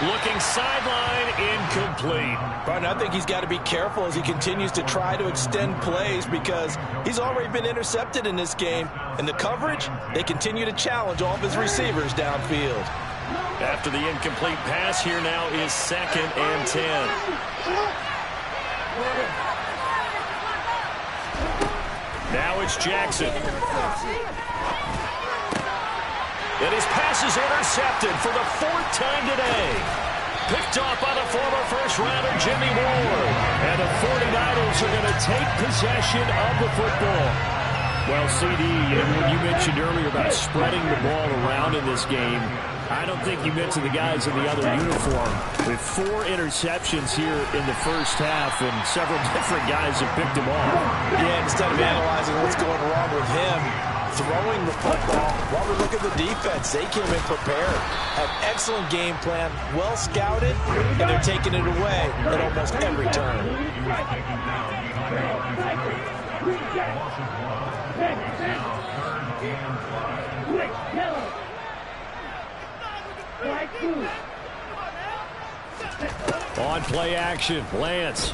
Looking sideline, incomplete. But I think he's got to be careful as he continues to try to extend plays because he's already been intercepted in this game. And the coverage, they continue to challenge all of his receivers downfield. After the incomplete pass, here now is 2nd and 10. Now it's Jackson. And his pass is intercepted for the 4th time today. Picked off by the former first-rounder Jimmy Ward. And the 49ers are going to take possession of the football. Well, CD, when you mentioned earlier about spreading the ball around in this game, I don't think you mentioned the guys in the other uniform. With 4 interceptions here in the first half, and several different guys have picked him off. Yeah, instead of analyzing what's going wrong with him, throwing the football, while we look at the defense, they came in prepared, had excellent game plan, well scouted, and they're taking it away at almost every turn. On play action, Lance.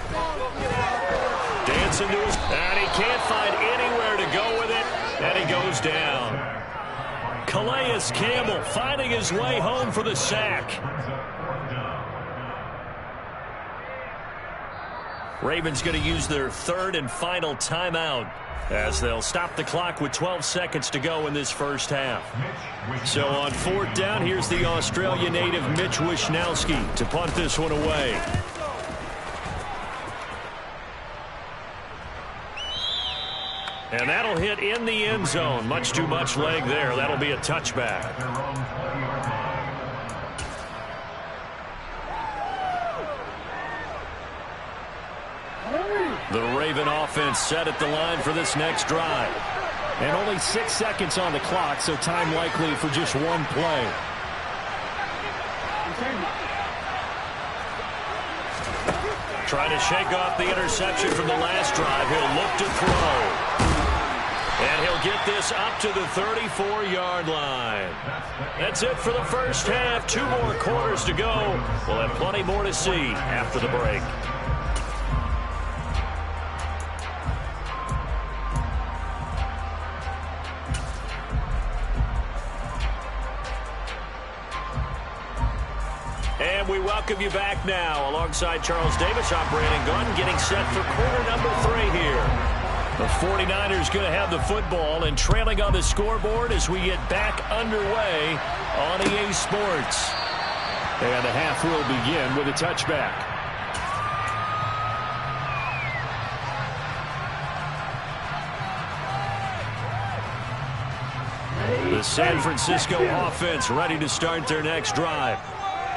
Dancing to his, and he can't find anywhere to go with it, and he goes down. Calais Campbell finding his way home for the sack. Ravens going to use their 3rd and final timeout as they'll stop the clock with 12 seconds to go in this first half. So on 4th down, here's the Australia native Mitch Wishnowsky to punt this one away. And that'll hit in the end zone. Much too much leg there. That'll be a touchback. The Raven offense set at the line for this next drive. And only 6 seconds on the clock, so time likely for just one play. Trying to shake off the interception from the last drive. He'll look to throw. And he'll get this up to the 34-yard line. That's it for the first half. 2 more quarters to go. We'll have plenty more to see after the break. And we welcome you back now. Alongside Charles Davis, I'm Brandon Gunn, getting set for quarter number 3 here. The 49ers going to have the football and trailing on the scoreboard as we get back underway on EA Sports. And the half will begin with a touchback. The San Francisco offense ready to start their next drive.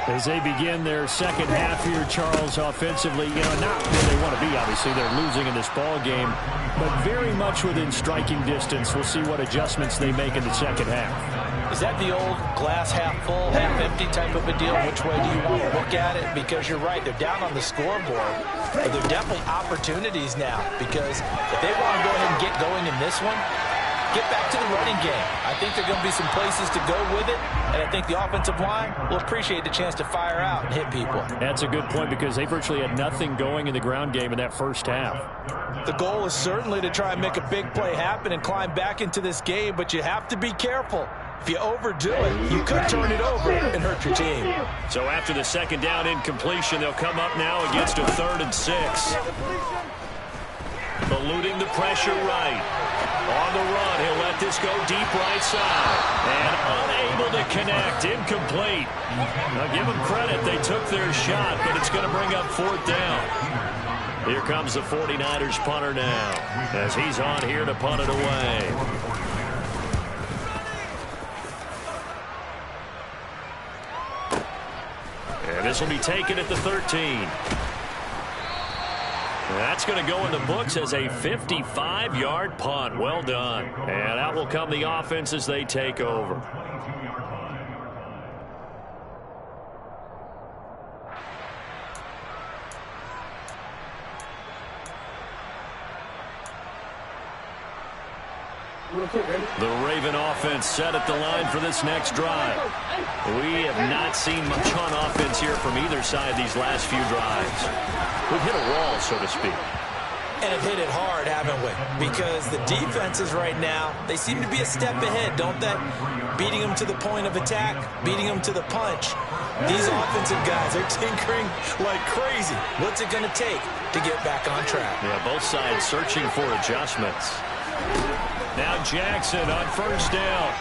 As they begin their second half here, Charles, offensively, not where they want to be, obviously. They're losing in this ball game, but very much within striking distance. We'll see what adjustments they make in the second half. Is that the old glass half full, half empty type of a deal? Which way do you want to look at it? Because you're right, they're down on the scoreboard, but they're definitely opportunities now, because if they want to go ahead and get going in this one, get back to the running game. I think there are going to be some places to go with it, and I think the offensive line will appreciate the chance to fire out and hit people. That's a good point because they virtually had nothing going in the ground game in that first half. The goal is certainly to try and make a big play happen and climb back into this game, but you have to be careful. If you overdo it, you could turn it over and hurt your team. So after the second down incompletion, they'll come up now against a 3rd and 6. Eluding the pressure right. On the run, he'll let this go deep right side. And unable to connect, incomplete. Now give them credit, they took their shot, but it's going to bring up 4th down. Here comes the 49ers punter now, as he's on here to punt it away. And this will be taken at the 13. That's going to go in the books as a 55-yard punt. Well done. And out will come the offense as they take over. The Raven offense set at the line for this next drive. We have not seen much on offense here from either side these last few drives. We've hit a wall, so to speak. And have hit it hard, haven't we? Because the defenses right now, they seem to be a step ahead, don't they? Beating them to the point of attack, beating them to the punch. These offensive guys are tinkering like crazy. What's it going to take to get back on track? Yeah, both sides searching for adjustments. Now Jackson on first down.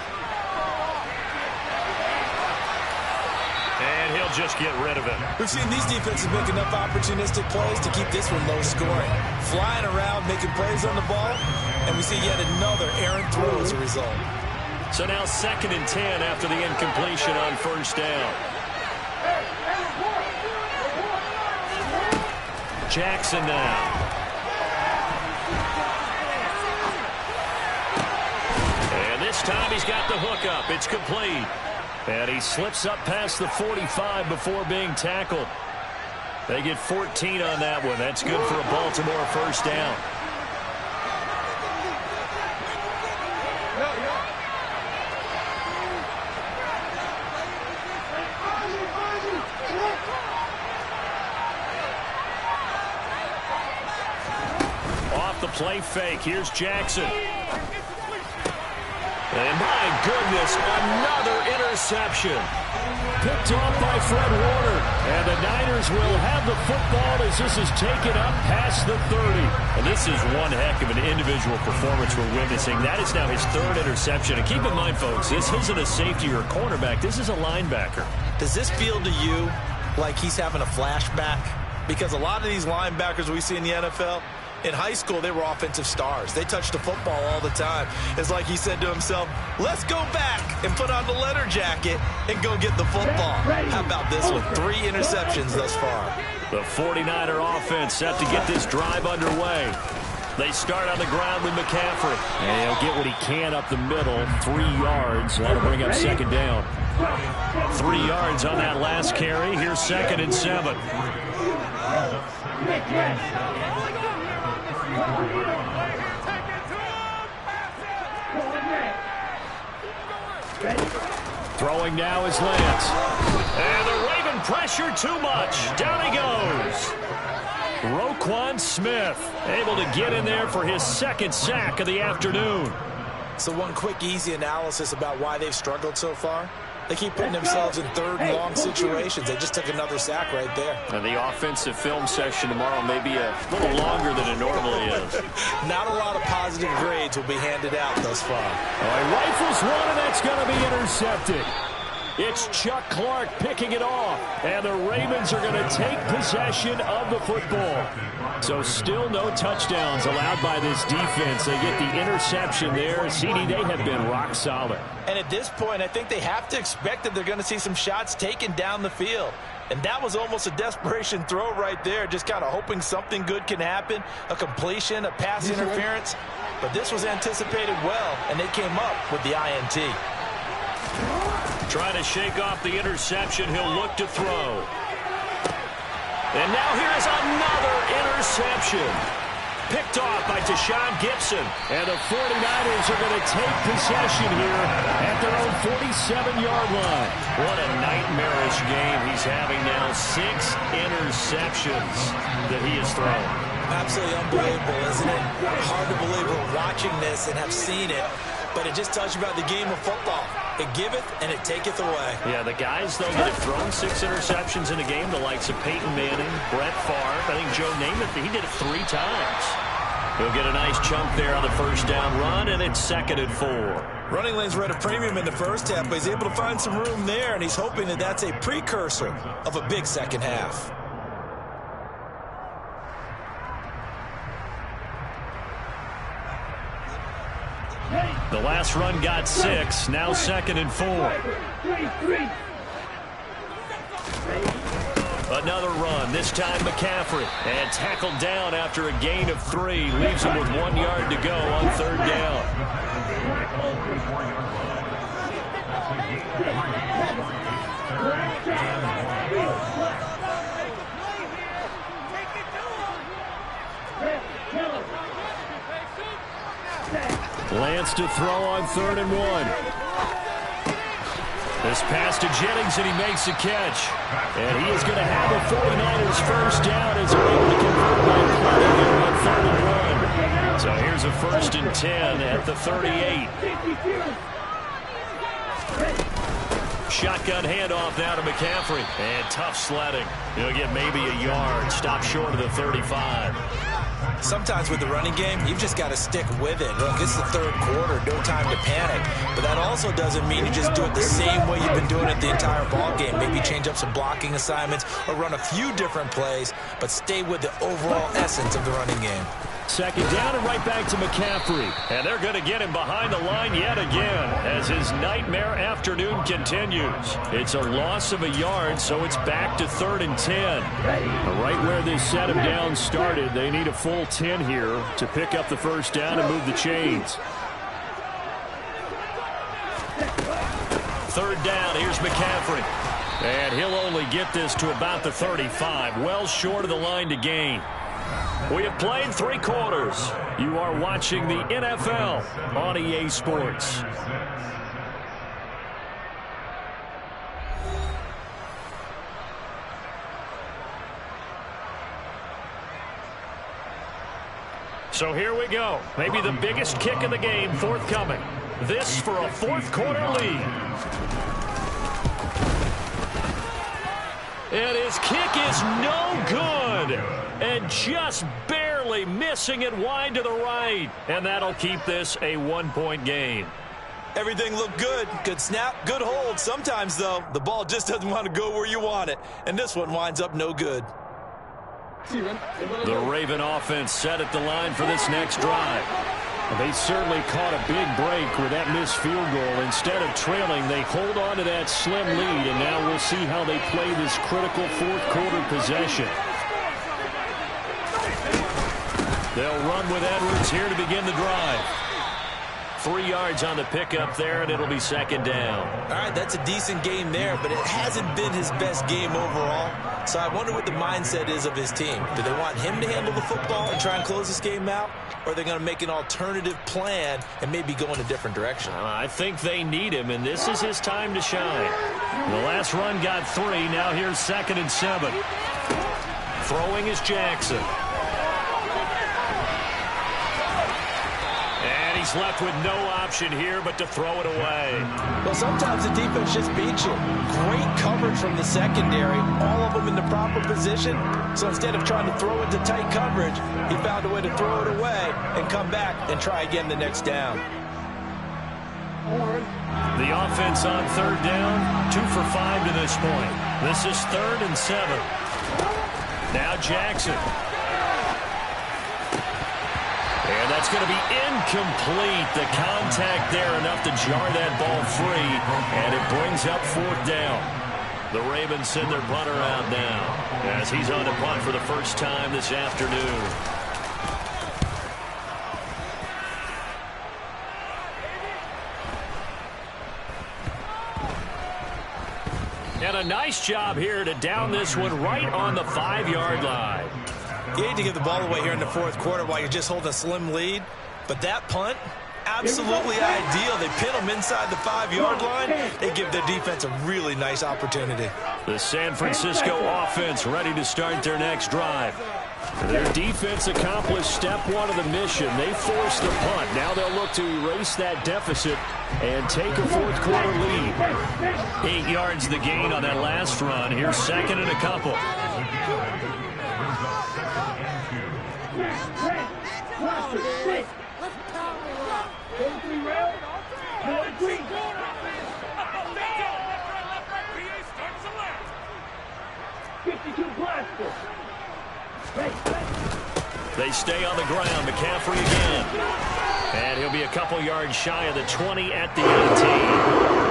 And he'll just get rid of it. We've seen these defenses make enough opportunistic plays to keep this one low scoring. Flying around, making plays on the ball, and we see yet another errant throw as a result. So now 2nd and 10 after the incompletion on first down. Jackson now. This time he's got the hook up. It's complete. And he slips up past the 45 before being tackled. They get 14 on that one. That's good for a Baltimore first down. Off the play fake. Here's Jackson. And my goodness, another interception. Picked off by Fred Warner. And the Niners will have the football as this is taken up past the 30. And this is one heck of an individual performance we're witnessing. That is now his 3rd interception. And keep in mind, folks, this isn't a safety or a cornerback. This is a linebacker. Does this feel to you like he's having a flashback? Because a lot of these linebackers we see in the NFL, in high school, they were offensive stars. They touched the football all the time. It's like he said to himself, let's go back and put on the leather jacket and go get the football. How about this one? 3 interceptions thus far. The 49er offense set to get this drive underway. They start on the ground with McCaffrey. And he'll get what he can up the middle, 3 yards. That'll bring up 2nd down. 3 yards on that last carry. Here's 2nd and 7. Throwing now is Lance. And the Raven pressure too much. Down he goes. Roquan Smith able to get in there for his 2nd sack of the afternoon. So one quick, easy analysis about why they've struggled so far. They keep putting themselves in 3rd and long situations. They just took another sack right there. And the offensive film session tomorrow may be a little longer than it normally is. Not a lot of positive grades will be handed out thus far. He rifles one, and that's going to be intercepted. It's Chuck Clark picking it off. And the Ravens are going to take possession of the football. So still no touchdowns allowed by this defense. They get the interception there. CD, they have been rock solid. And at this point, I think they have to expect that they're going to see some shots taken down the field. And that was almost a desperation throw right there, just kind of hoping something good can happen, a completion, a pass interference. But this was anticipated well, and they came up with the INT. Trying to shake off the interception. He'll look to throw. And now here's another interception. Picked off by Deshaun Gibson. And the 49ers are going to take possession here at their own 47-yard line. What a nightmarish game he's having now. 6 interceptions that he has thrown. Absolutely unbelievable, isn't it? Hard to believe we're watching this and have seen it. But it just tells you about the game of football. It giveth and it taketh away. Yeah, the guys, though, that have thrown 6 interceptions in a game, the likes of Peyton Manning, Brett Favre, I think Joe Namath, he did it 3 times. He'll get a nice chunk there on the first down run, and it's 2nd and 4. Running lanes were at a premium in the first half, but he's able to find some room there, and he's hoping that that's a precursor of a big second half. The last run got 6, now 2nd and 4. Another run, this time McCaffrey. And tackled down after a gain of 3. Leaves him with 1 yard to go on 3rd down. Lance to throw on 3rd and 1. This pass to Jennings, and he makes the catch. And he is going to have a 49ers first down as they're able to convert by plenty here on 3rd and 1. So here's a 1st and 10 at the 38. Shotgun handoff now to McCaffrey. And tough sledding. He'll get maybe a yard. Stop short of the 35. Sometimes with the running game, you've just got to stick with it. Look, it's the 3rd quarter, no time to panic. But that also doesn't mean you just do it the same way you've been doing it the entire ball game. Maybe change up some blocking assignments or run a few different plays, but stay with the overall essence of the running game. 2nd down and right back to McCaffrey. And they're going to get him behind the line yet again as his nightmare afternoon continues. It's a loss of a yard, so it's back to 3rd and 10. Right where this set of downs started, they need a full 10 here to pick up the 1st down and move the chains. 3rd down, here's McCaffrey. And he'll only get this to about the 35, well short of the line to gain. We have played 3 quarters. You are watching the NFL on EA Sports. So here we go. Maybe the biggest kick of the game forthcoming. This for a 4th quarter lead. And his kick is no good. And just barely missing it wide to the right. And that'll keep this a 1-point game. Everything looked good. Good snap, good hold. Sometimes, though, the ball just doesn't want to go where you want it. And this one winds up no good. The Raven offense set at the line for this next drive. They certainly caught a big break with that missed field goal. Instead of trailing, they hold on to that slim lead, and now we'll see how they play this critical 4th quarter possession. They'll run with Edwards here to begin the drive. 3 yards on the pickup there, and it'll be 2nd down. All right, that's a decent game there, but it hasn't been his best game overall. So I wonder what the mindset is of his team. Do they want him to handle the football and try and close this game out? Or are they going to make an alternative plan and maybe go in a different direction? I think they need him, and this is his time to shine. The last run got 3. Now here's 2nd and 7. Throwing is Jackson. And he's left with no option here but to throw it away. Well, sometimes the defense just beats you. Great coverage from the secondary, all of them in the proper position. So instead of trying to throw into tight coverage, he found a way to throw it away and come back and try again the next down. The offense on 3rd down, 2 for 5 to this point. This is 3rd and 7. Now Jackson. And that's going to be incomplete. The contact there enough to jar that ball free, and it brings up 4th down. The Ravens send their punter out now as he's on the punt for the first time this afternoon. And a nice job here to down this one right on the 5-yard line. You hate to give the ball away here in the 4th quarter while you're just holding a slim lead, but that punt, absolutely ideal. They pin them inside the 5-yard line. They give their defense a really nice opportunity. The San Francisco offense ready to start their next drive. Their defense accomplished step 1 of the mission. They forced the punt. Now they'll look to erase that deficit and take a 4th quarter lead. 8 yards the gain on that last run. Here's 2nd and a couple. They stay on the ground. McCaffrey again. And he'll be a couple yards shy of the 20 at the 18.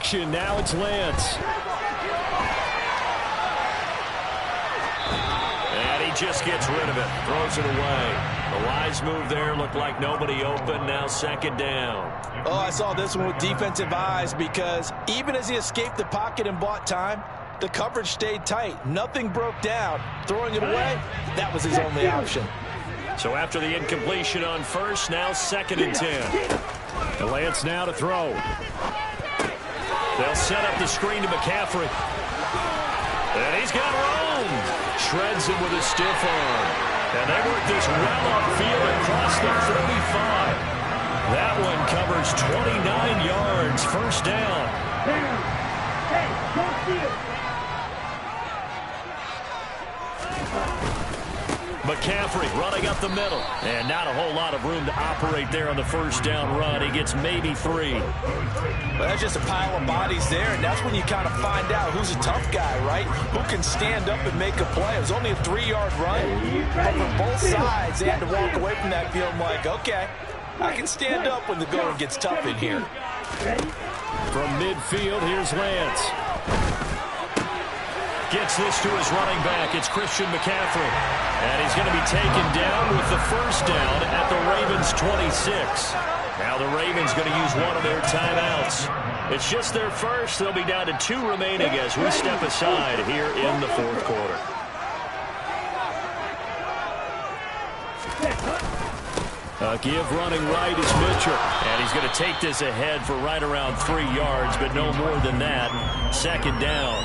action. Now it's Lance. And he just gets rid of it. Throws it away. The wise move there. Looked like nobody open. Now second down. Oh, I saw this one with defensive eyes because even as he escaped the pocket and bought time, the coverage stayed tight. Nothing broke down. Throwing it away, that was his only option. So after the incompletion on first, now second and 10. And Lance now to throw. They'll set up the screen to McCaffrey. And he's got room. Shreds him with a stiff arm. And they work this well upfield across the 35. That one covers 29 yards. First down. Hey, don't see it. McCaffrey running up the middle. And not a whole lot of room to operate there on the first down run. He gets maybe 3. But that's just a pile of bodies there, and that's when you kind of find out who's a tough guy, right? Who can stand up and make a play. It was only a 3-yard run, but from both sides, they had to walk away from that field like, okay, I can stand up when the going gets tough in here. From midfield, here's Lance. Gets this to his running back. It's Christian McCaffrey. And he's going to be taken down with the first down at the Ravens' 26. Now the Ravens going to use one of their timeouts. It's just their first. They'll be down to 2 remaining as we step aside here in the fourth quarter. Give running right is Mitchell. And he's going to take this ahead for right around 3 yards, but no more than that. Second down.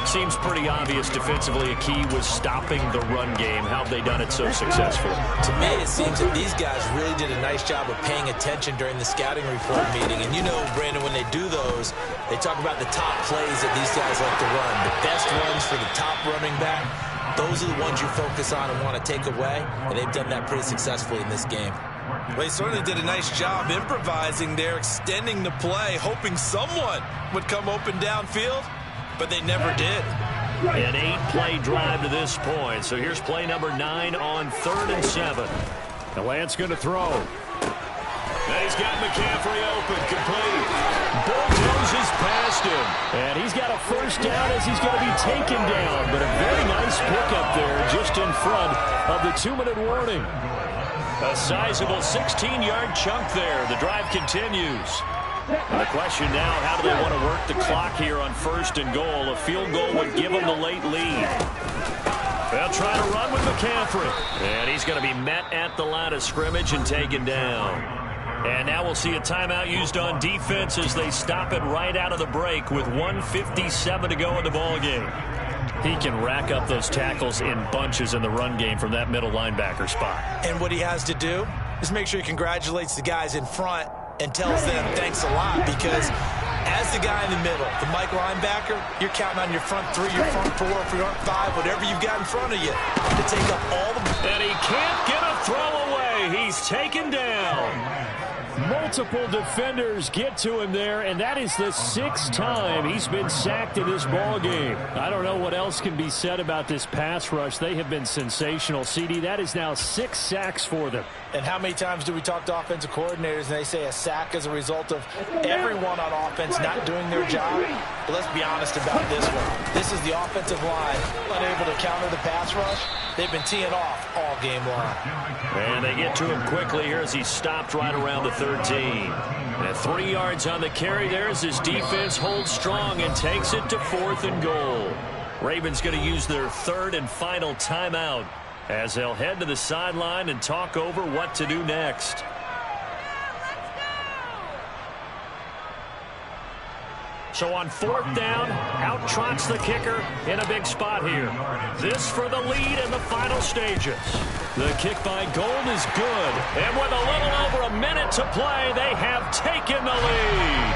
Seems pretty obvious defensively a key was stopping the run game. How have they done it so successfully? To me, it seems that these guys really did a nice job of paying attention during the scouting report meeting. And you know, Brandon, when they do those, they talk about the top plays that these guys like to run. The best runs for the top running back, those are the ones you focus on and want to take away. And they've done that pretty successfully in this game. Well, they certainly did a nice job improvising there, extending the play, hoping someone would come open downfield. But they never did. An 8-play drive to this point. So here's play number 9 on 3rd and 7. And Lance going to throw. And he's got McCaffrey open, complete. Bulldozes past him. And he's got a first down as he's going to be taken down. But a very nice pickup there just in front of the 2-minute warning. A sizable 16-yard chunk there. The drive continues. And the question now, how do they want to work the clock here on 1st and goal? A field goal would give them the late lead. They'll try to run with McCaffrey. And he's going to be met at the line of scrimmage and taken down. And now we'll see a timeout used on defense as they stop it right out of the break with 1:57 to go in the ballgame. He can rack up those tackles in bunches in the run game from that middle linebacker spot. And what he has to do is make sure he congratulates the guys in front and tells them thanks a lot, because as the guy in the middle, the Mike linebacker, you're counting on your front 3, your front 4, front 5, whatever you've got in front of you to take up all the... And he can't get a throw away. He's taken down. Multiple defenders get to him there, and that is the 6th time he's been sacked in this ball game. I don't know what else can be said about this pass rush. They have been sensational. CD, that is now 6 sacks for them. And how many times do we talk to offensive coordinators and they say a sack is a result of everyone on offense not doing their job? But let's be honest about this one. This is the offensive line unable to counter the pass rush. They've been teeing off all game long. And they get to him quickly here as he stopped right around the 13. And 3 yards on the carry there as his defense holds strong and takes it to 4th and goal. Ravens going to use their 3rd and final timeout as they'll head to the sideline and talk over what to do next. So on 4th down, out trots the kicker in a big spot here. This for the lead in the final stages. The kick by Gold is good. And with a little over a minute to play, they have taken the lead.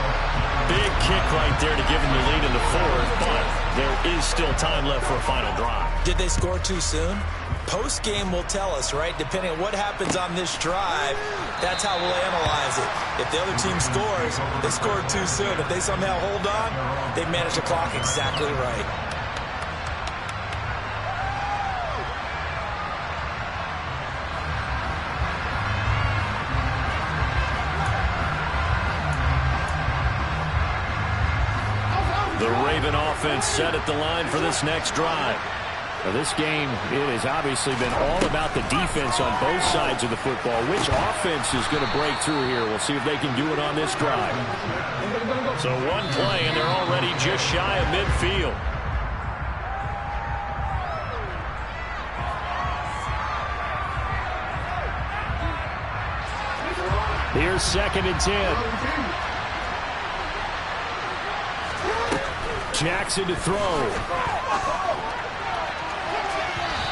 Big kick right there to give them the lead in the 4th, but there is still time left for a final drive. Did they score too soon? Post-game will tell us, right? Depending on what happens on this drive, that's how we'll analyze it. If the other team scores, they scored too soon. If they somehow hold on, they've managed the clock exactly right. The Raven offense set at the line for this next drive. Now this game, it has obviously been all about the defense on both sides of the football. Which offense is going to break through here? We'll see if they can do it on this drive. So one play, and they're already just shy of midfield. Here's 2nd and 10. Jackson to throw.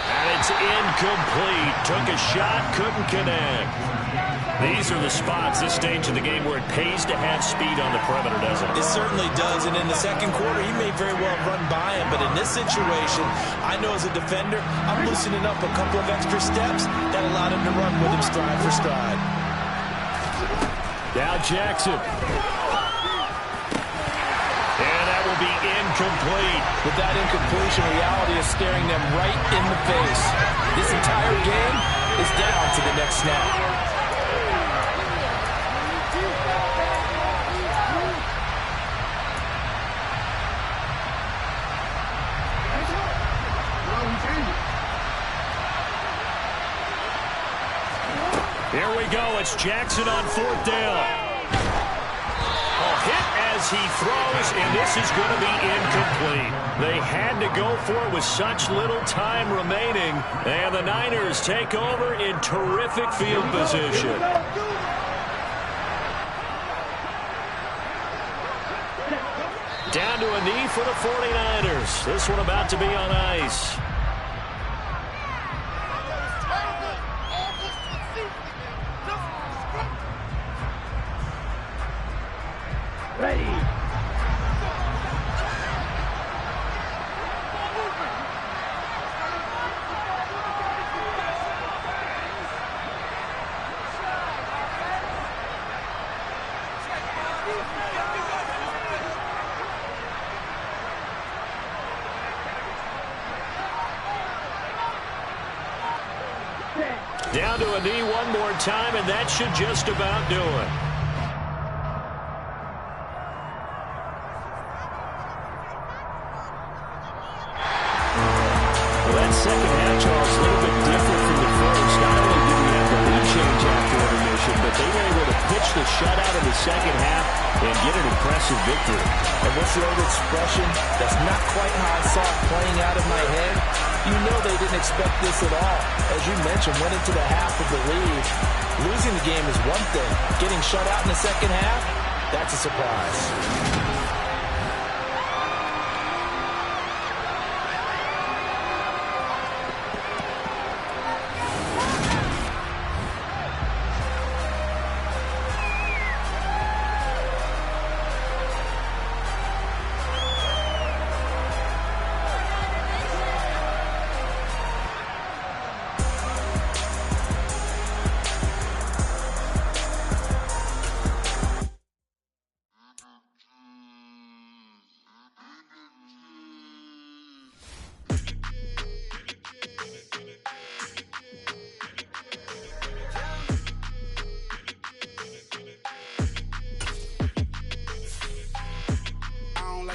And it's incomplete. Took a shot, couldn't connect. These are the spots, this stage of the game, where it pays to have speed on the perimeter, doesn't it? It certainly does, and in the second quarter, he may very well run by him, but in this situation, I know as a defender, I'm loosening up a couple of extra steps that allowed him to run with him stride for stride. Now Jackson. Be incomplete. With that incompletion, reality is staring them right in the face. This entire game is down to the next snap. Here we go. It's Jackson on 4th down. Hit as he throws, and this is going to be incomplete. They had to go for it with such little time remaining, and the Niners take over in terrific field position. Down to a knee for the 49ers. This one about to be on ice. Ready. Down to a knee one more time, and that should just about do it. Second half, Charles, a little bit different from the first. Not only did we have the lead change after intermission, but they were able to pitch the shutout in the second half and get an impressive victory. And what's the old expression? That's not quite how I saw it playing out in my head. You know they didn't expect this at all. As you mentioned, went into the half of the lead. Losing the game is one thing. Getting shut out in the second half, that's a surprise.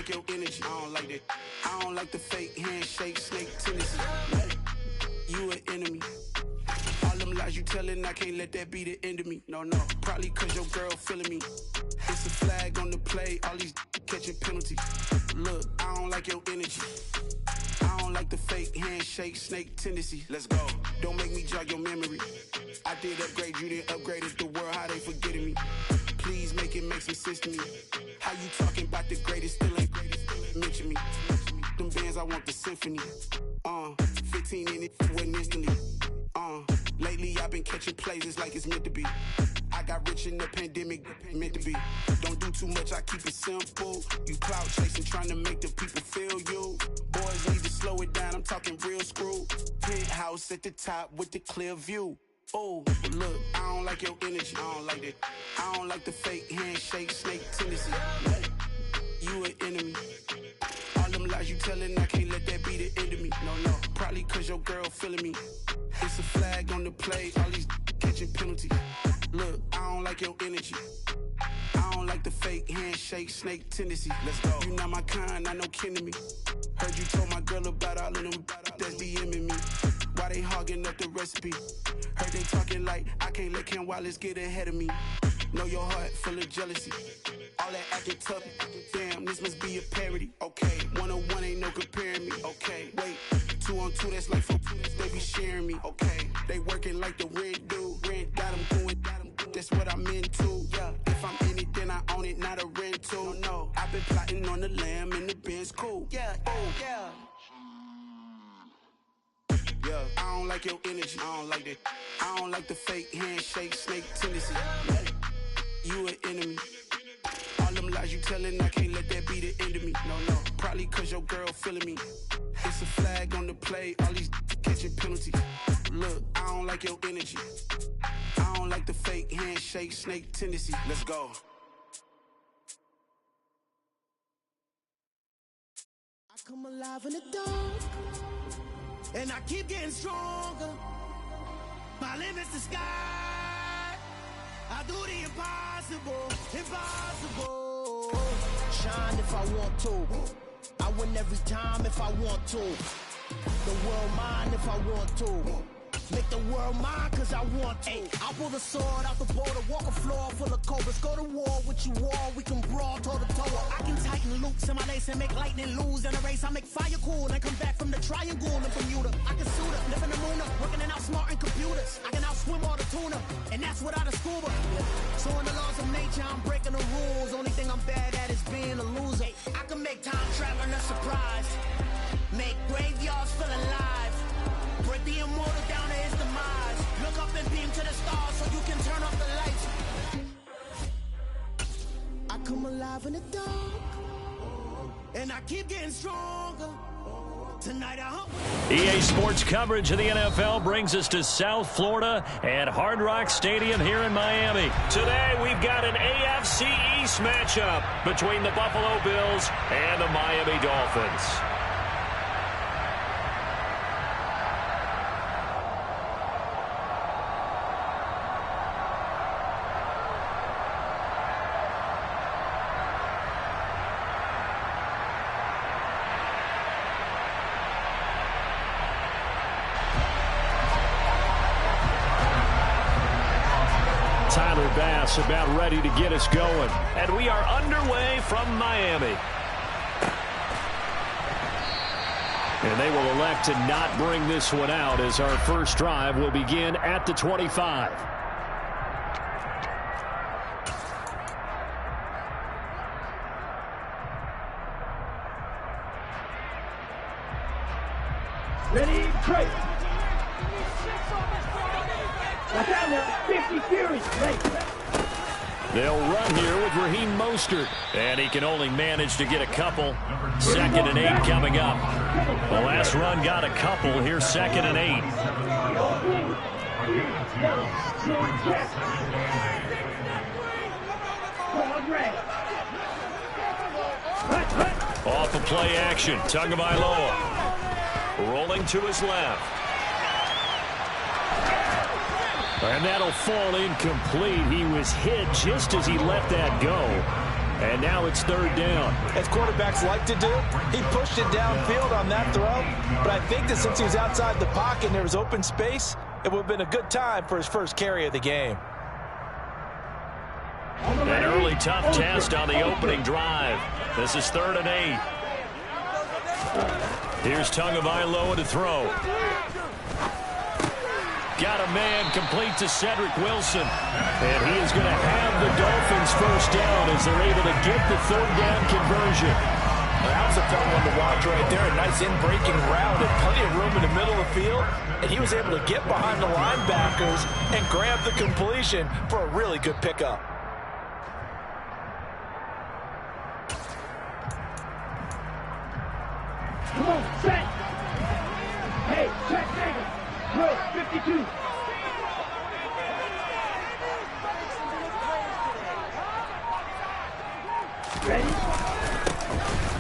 Your energy, I don't like that. I don't like the fake handshake, snake tendency. You an enemy. All them lies you telling, I can't let that be the end of me. No, probably cause your girl feeling me. It's a flag on the play, all these catching penalties. Look, I don't like your energy. I don't like the fake handshake, snake tendency. Let's go. Don't make me jog your memory. I did upgrade, you didn't upgrade it. The world, how they forgetting me. Please make it make some sense to me. How you talking about the greatest, still ain't greatest, still ain't mention me. Them bands, I want the symphony. 15 in it, wasn't instantly. Lately I've been catching plays, it's like it's meant to be. I got rich in the pandemic, meant to be. Don't do too much, I keep it simple. You clout chasing, trying to make the people feel you. Boys need to slow it down, I'm talking real screw. Penthouse at the top with the clear view. Oh, look, I don't like your energy, I don't like that. I don't like the fake handshake, snake tendency. You an enemy. All them lies you telling, I can't let that be the end of me. No, probably cause your girl feeling me. It's a flag on the play, all these catching penalties. Look, I don't like your energy. I don't like the fake handshake, snake tendency. Let's go. You not my kind, not no kin to me. Heard you told my girl about all of them that's DMing me. Why they hogging up the recipe? Heard they talking like I can't let Ken Wallace get ahead of me. Know your heart full of jealousy. All that acting tough. Damn, this must be a parody. Okay, 1-on-1 ain't no comparing me. Okay, wait, 2-on-2 that's like 4. They be sharing me. Okay, they working like the rent dude. Rent got them doing. That's what I'm into. Yeah, if I'm in it, then I own it, not a rental. No, I've been plotting on the lamb and the Benz cool. Yeah, oh yeah. Yeah, I don't like your energy. I don't like that. I don't like the fake handshake, snake tendency. You an enemy. All them lies you telling, I can't let that be the end of me. No, probably cause your girl feeling me. It's a flag on the play, all these catching penalties. Look, I don't like your energy. I don't like the fake handshake, snake tendency. Let's go. I come alive in the dark, and I keep getting stronger. My limit's the sky. I do the impossible, impossible. Shine if I want to. I win every time if I want to. The world mine if I want to. Make the world mine cause I want to. I pull the sword out the border, walk a floor full of cobras. Go to war with you all, we can brawl toe to toe. I can tighten loops in my lace and make lightning lose in a race. I make fire cool and come back from the triangle in Bermuda. I can suit up, live in the moon, working and outsmarting computers. I can outswim all the tuna, and that's without a scuba. So in the laws of nature, I'm breaking the rules. Only thing I'm bad at is being a loser. I can make time traveling a surprise. Make graveyards feel alive. Break the immortal down to his demise. Look up and beam to the stars so you can turn off the lights. I come alive in the dark, and I keep getting stronger. Tonight I hope. EA Sports coverage of the NFL brings us to South Florida at Hard Rock Stadium here in Miami. Today we've got an AFC East matchup between the Buffalo Bills and the Miami Dolphins. About ready to get us going. And we are underway from Miami. And they will elect to not bring this one out as our first drive will begin at the 25. Ready, break. Now down there, 50 Fury. Ready. They'll run here with Raheem Mostert. And he can only manage to get a couple. 2nd and 8 coming up. The last run got a couple. Here's 2nd and 8. Off of play action. Tagovailoa rolling to his left. And that'll fall incomplete. He was hit just as he let that go. And now it's 3rd down. As quarterbacks like to do, he pushed it downfield on that throw. But I think that since he was outside the pocket and there was open space, it would have been a good time for his first carry of the game. An early tough test on the opening drive. This is 3rd and 8. Here's Tagovailoa to throw. Got a man complete to Cedric Wilson. And he is going to have the Dolphins first down as they're able to get the 3rd down conversion. Well, that was a fun one to watch right there. A nice in-breaking route and plenty of room in the middle of the field. And he was able to get behind the linebackers and grab the completion for a really good pickup. Come on, set. Hey, check, nigga. Drill, 52. Ready?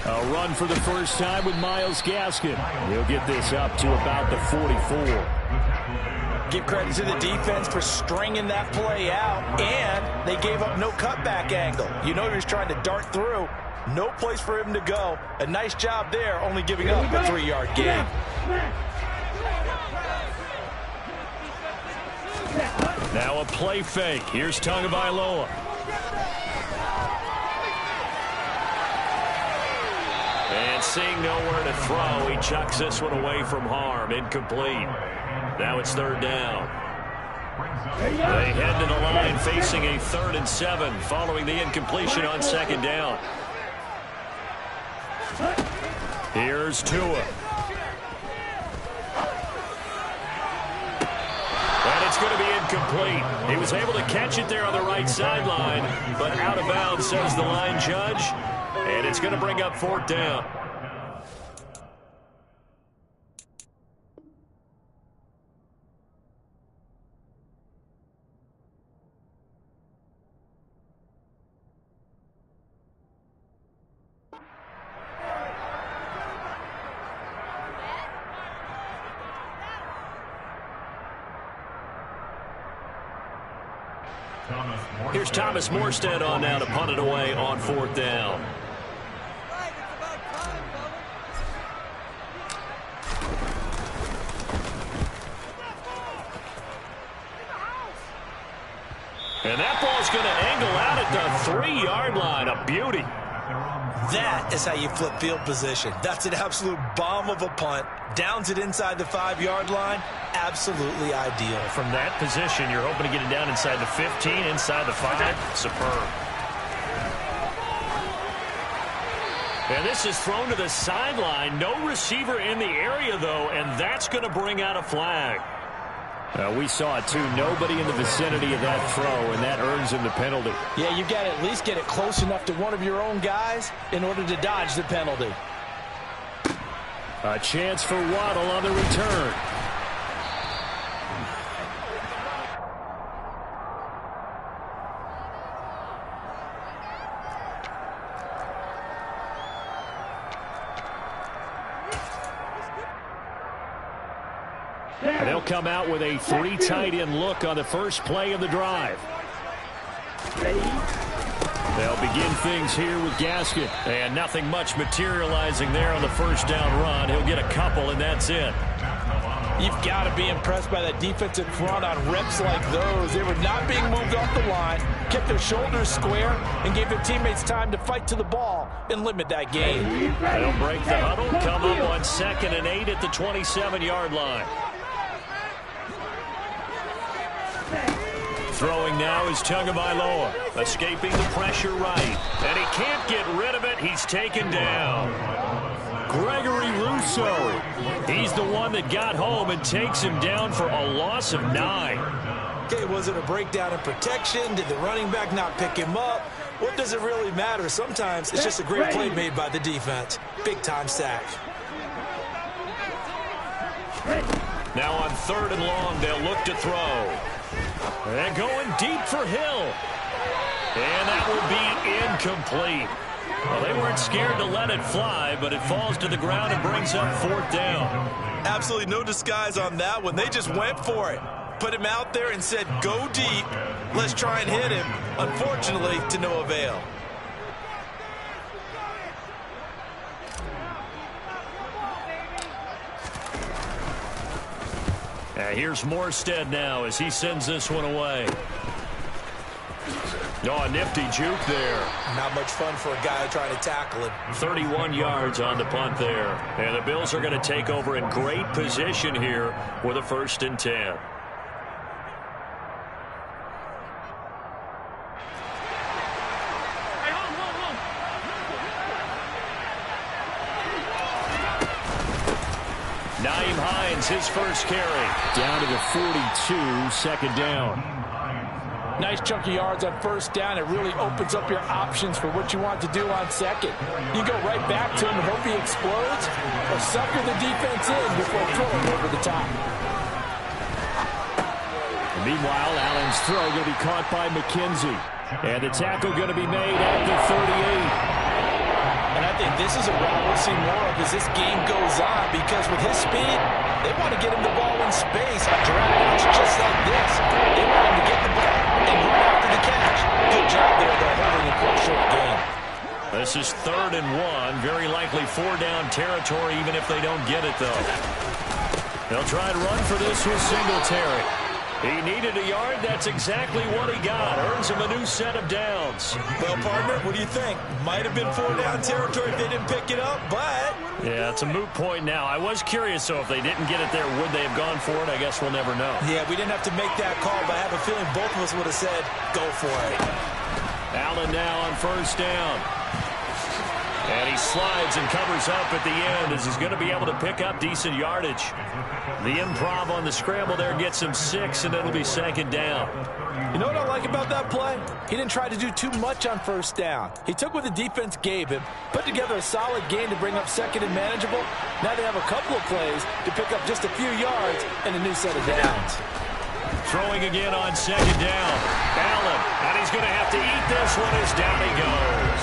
A run for the first time with Myles Gaskin. He'll get this up to about the 44. Give credit to the defense for stringing that play out, and they gave up no cutback angle. You know he was trying to dart through. No place for him to go. A nice job there, only giving up a 3-yard gain. Now a play fake. Here's Tagovailoa. And seeing nowhere to throw, he chucks this one away from harm. Incomplete. Now it's 3rd down. They head to the line facing a 3rd and 7 following the incompletion on 2nd down. Here's Tua. And it's going to be incomplete. He was able to catch it there on the right sideline, but out of bounds, says the line judge. And it's going to bring up 4th down. Here's Thomas Morstead on now to punt it away on 4th down. And that ball's going to angle out at the 3-yard line. A beauty. That is how you flip field position. That's an absolute bomb of a punt. Downs it inside the 5-yard line. Absolutely ideal. From that position, you're hoping to get it down inside the 15, inside the 5. Superb. And this is thrown to the sideline. No receiver in the area, though, and that's going to bring out a flag. We saw it, too. Nobody in the vicinity of that throw, and that earns him the penalty. Yeah, you got to at least get it close enough to one of your own guys in order to dodge the penalty. A chance for Waddle on the return. And they'll come out with a 3 tight end look on the first play of the drive. They'll begin things here with Gaskin. And nothing much materializing there on the first down run. He'll get a couple, and that's it. You've got to be impressed by that defensive front on reps like those. They were not being moved off the line, kept their shoulders square, and gave their teammates time to fight to the ball and limit that gain. They'll break the huddle, come up on 2nd and 8 at the 27-yard line. Throwing now is Tagovailoa, escaping the pressure right. And he can't get rid of it. He's taken down. Gregory Rousseau. He's the one that got home and takes him down for a loss of 9. Okay, was it a breakdown in protection? Did the running back not pick him up? What does it really matter? Sometimes it's just a great play made by the defense. Big-time sack. Now on 3rd and long, they'll look to throw. And going deep for Hill. And that will be incomplete. Well, they weren't scared to let it fly, but it falls to the ground and brings up 4th down. Absolutely no disguise on that one. They just went for it. Put him out there and said, go deep. Let's try and hit him. Unfortunately, to no avail. Here's Morstead now as he sends this one away. Oh, a nifty juke there. Not much fun for a guy trying to tackle him. 31 yards on the punt there. And the Bills are going to take over in great position here with a 1st and 10. Naeem Hines, his first carry. Down to the 42, 2nd down. Nice chunk of yards on 1st down. It really opens up your options for what you want to do on 2nd. You go right back to him and hope he explodes, or sucker the defense in before throwing over the top. And meanwhile, Allen's throw going to be caught by McKenzie. And the tackle going to be made at the 38. And I think this is a route we'll see more of as this game goes on, because with his speed, they want to get him the ball in space on drag routes just like this. They want him to get the ball and run after the catch. Good job there, though, holding him for a short gain. This is 3rd and 1. Very likely 4-down territory, even if they don't get it, though. They'll try and run for this with Singletary. He needed a yard. That's exactly what he got. Earns him a new set of downs. Well, partner, what do you think? Might have been 4-down territory if they didn't pick it up, but... Yeah, it's a moot point now. I was curious, so if they didn't get it there, would they have gone for it? I guess we'll never know. Yeah, we didn't have to make that call, but I have a feeling both of us would have said, go for it. Allen now on 1st down. And he slides and covers up at the end as he's going to be able to pick up decent yardage. The improv on the scramble there gets him 6, and it'll be 2nd down. You know what I like about that play? He didn't try to do too much on 1st down. He took what the defense gave him, put together a solid gain to bring up 2nd and manageable. Now they have a couple of plays to pick up just a few yards and a new set of downs. Throwing again on 2nd down. Allen, and he's going to have to eat this one as down he goes.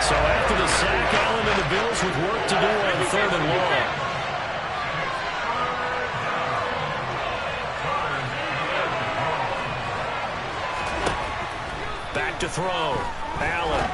So after the sack, Allen and the Bills with work to do on 3rd and long. Back to throw. Allen.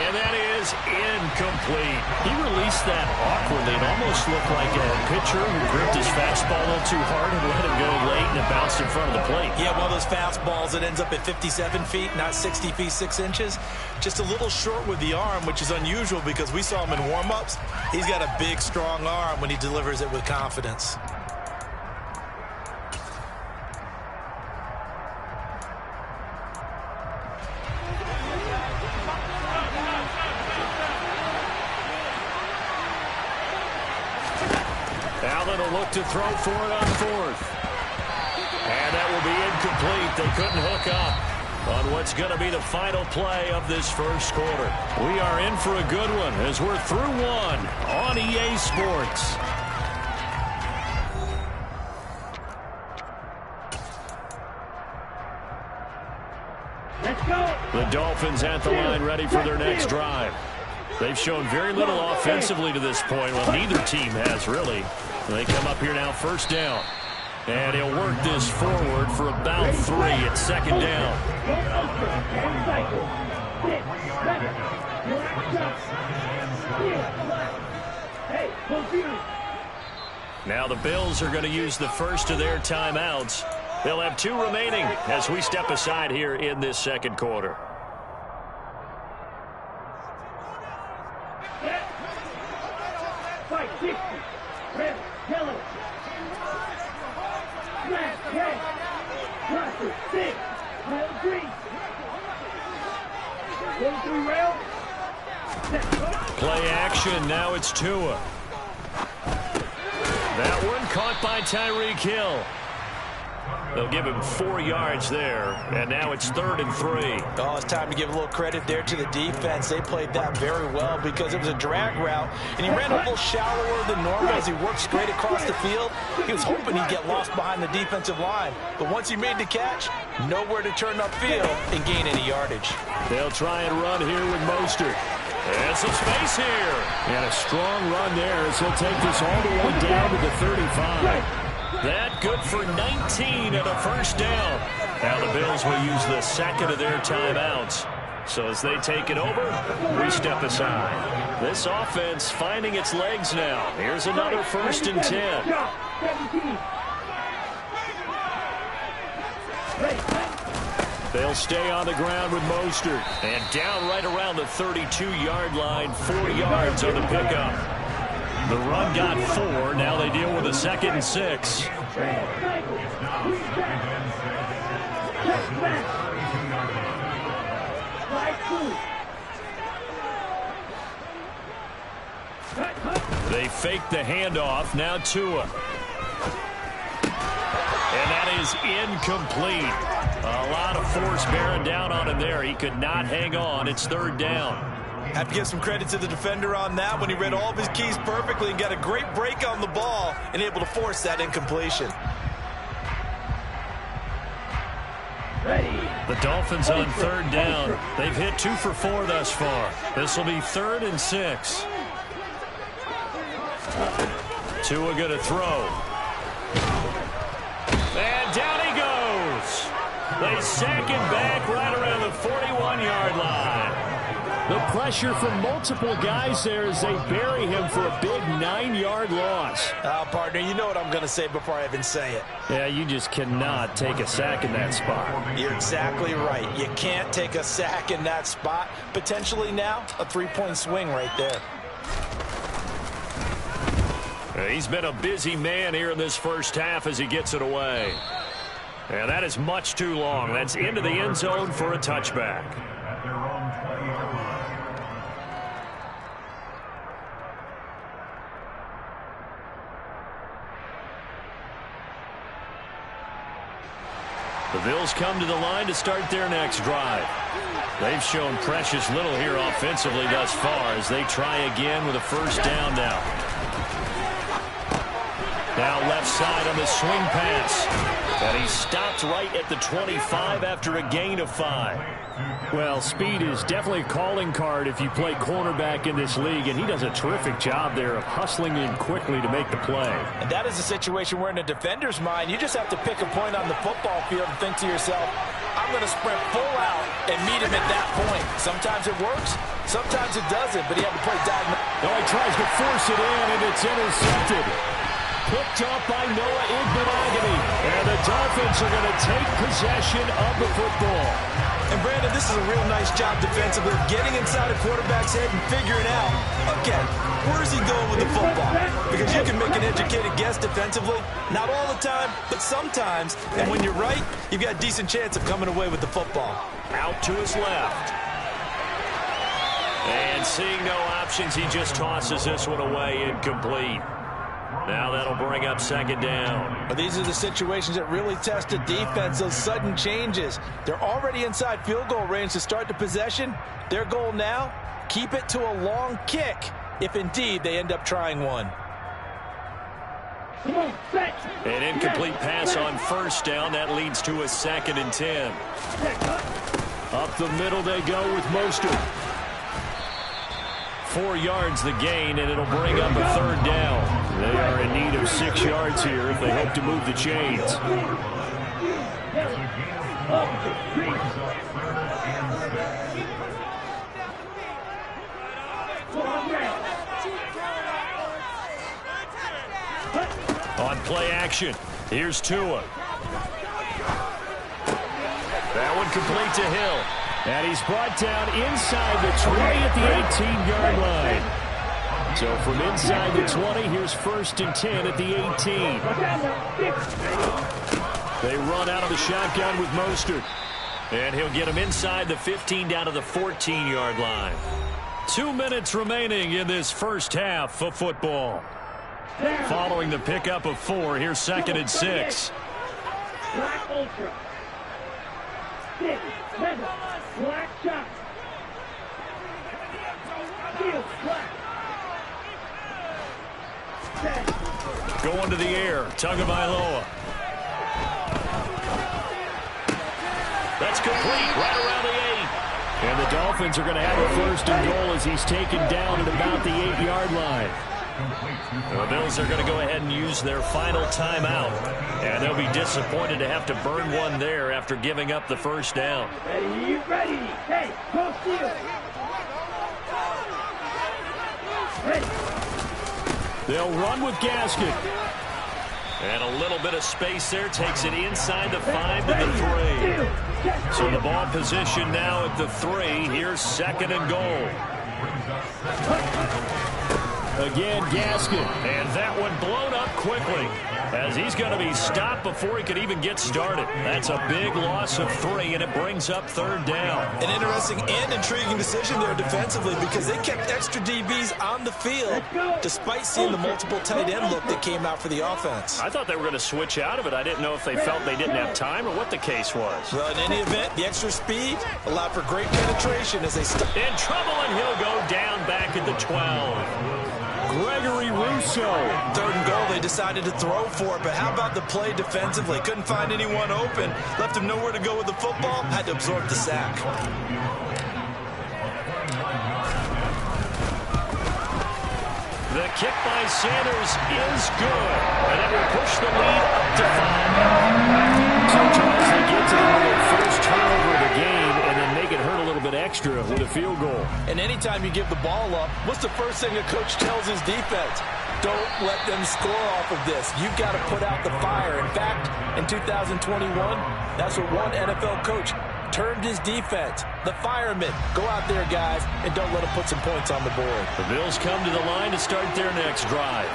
And that is incomplete. He released that awkwardly. It almost looked like a pitcher who gripped his fastball a little too hard and let him go late, and it bounced in front of the plate. Yeah, one of those fastballs that ends up at 57 feet, not 60 feet, 6 inches. Just a little short with the arm, which is unusual because we saw him in warm-ups. He's got a big, strong arm when he delivers it with confidence. Allen will look to throw for it on 4th. And that will be incomplete. They couldn't hook up on what's going to be the final play of this 1st quarter. We are in for a good one as we're through 1 on EA Sports. Let's go. The Dolphins at the line ready for their next drive. They've shown very little offensively to this point. Well, neither team has, really. They come up here now, 1st down. And he'll work this forward for about 3 at 2nd down. Now the Bills are going to use the first of their timeouts. They'll have 2 remaining as we step aside here in this 2nd quarter. Fight 60. Red, yellow. Black, red. Roster, 6. Rail, green. 1-3 rail. Play action. Now it's Tua. That one caught by Tyreek Hill. They'll give him 4 yards there, and now it's 3rd and 3. Oh, it's time to give a little credit there to the defense. They played that very well because it was a drag route, and he ran a little shallower than normal as he worked straight across the field. He was hoping he'd get lost behind the defensive line, but once he made the catch, nowhere to turn upfield and gain any yardage. They'll try and run here with Mostert. And some space here. And a strong run there as he'll take this all the way down to the 35. That good for 19 and a 1st down. Now the Bills will use the 2nd of their timeouts. So as they take it over, we step aside. This offense finding its legs now. Here's another 1st and 10. They'll stay on the ground with Mostert. And down right around the 32-yard line, 4 yards on the pickup. The run got 4. Now they deal with a 2nd and 6. They fake the handoff. Now Tua. And that is incomplete. A lot of force bearing down on him there. He could not hang on. It's 3rd down. Have to give some credit to the defender on that when he read all of his keys perfectly and got a great break on the ball and able to force that incompletion. Ready. The Dolphins on third down. They've hit 2 for 4 thus far. This will be 3rd and 6. Tua going to throw. And down he goes. They sack him back right around the 41-yard line. The pressure from multiple guys there as they bury him for a big 9-yard loss. Partner, you know what I'm going to say before I even say it. Yeah, you just cannot take a sack in that spot. You're exactly right. You can't take a sack in that spot. Potentially now a 3-point swing right there. He's been a busy man here in this first half as he gets it away. And that is much too long. That's into the end zone for a touchback. The Bills come to the line to start their next drive. They've shown precious little here offensively thus far as they try again with a first down now. Now left side on the swing pass. And he stopped right at the 25 after a gain of 5. Well, speed is definitely a calling card if you play cornerback in this league, and he does a terrific job there of hustling in quickly to make the play. And that is a situation where in a defender's mind, you just have to pick a point on the football field and think to yourself, I'm going to sprint full out and meet him at that point. Sometimes it works, sometimes it doesn't, but he had to play diagonal. Oh, he tries to force it in, and it's intercepted. Picked up by Noah Igbenogany. And the Dolphins are going to take possession of the football. And Brandon, this is a real nice job defensively, getting inside a quarterback's head and figuring out, okay, where's he going with the football? Because you can make an educated guess defensively, not all the time, but sometimes. And when you're right, you've got a decent chance of coming away with the football. Out to his left. And seeing no options, he just tosses this one away, incomplete. Now that'll bring up second down. But these are the situations that really test a defense, those sudden changes. They're already inside field goal range to start the possession. Their goal now, keep it to a long kick, if indeed they end up trying one. An incomplete pass on first down. That leads to a 2nd and 10. Up the middle they go with Mostert. 4 yards the gain, and it'll bring up a 3rd down. They are in need of 6 yards here if they hope to move the chains. On play action, here's Tua. That one complete to Hill. And he's brought down inside the 20 at the 18-yard line. So from inside the 20, here's 1st and 10 at the 18. They run out of the shotgun with Mostert. And he'll get him inside the 15 down to the 14-yard line. 2 minutes remaining in this first half of football. Following the pickup of 4, here's 2nd and 6. Black Ultra. 6, 7, black shot. Field, black. Going to the air, Tagovailoa. That's complete, right around the 8. And the Dolphins are going to have a 1st and goal as he's taken down at about the 8-yard line. The Bills are going to go ahead and use their final timeout. And they'll be disappointed to have to burn one there after giving up the first down. Ready, ready. Hey, go steal. Ready. They'll run with Gaskin. And a little bit of space there takes it inside the 5 to the 3. So the ball position now at the 3. Here's 2nd and goal. Again, Gaskin. And that one blown up quickly as he's going to be stopped before he could even get started. That's a big loss of 3, and it brings up 3rd down. An interesting and intriguing decision there defensively because they kept extra DBs on the field despite seeing the multiple tight end look that came out for the offense. I thought they were going to switch out of it. I didn't know if they felt they didn't have time or what the case was. Well, in any event, the extra speed allowed for great penetration as they in trouble, and he'll go down back at the 12. Gregory Rousseau. 3rd and goal, they decided to throw for it, but how about the play defensively? Couldn't find anyone open, left him nowhere to go with the football, had to absorb the sack. The kick by Sanders is good, and it will push the lead up to 5. So, Charles, they get to their first turnover of the game and then make it hurt a little bit extra with a field goal. And anytime you give the ball up, what's the first thing a coach tells his defense? Don't let them score off of this. You've got to put out the fire. In fact, in 2021, that's what one NFL coach termed his defense, the firemen. Go out there, guys, and don't let them put some points on the board. The Bills come to the line to start their next drive.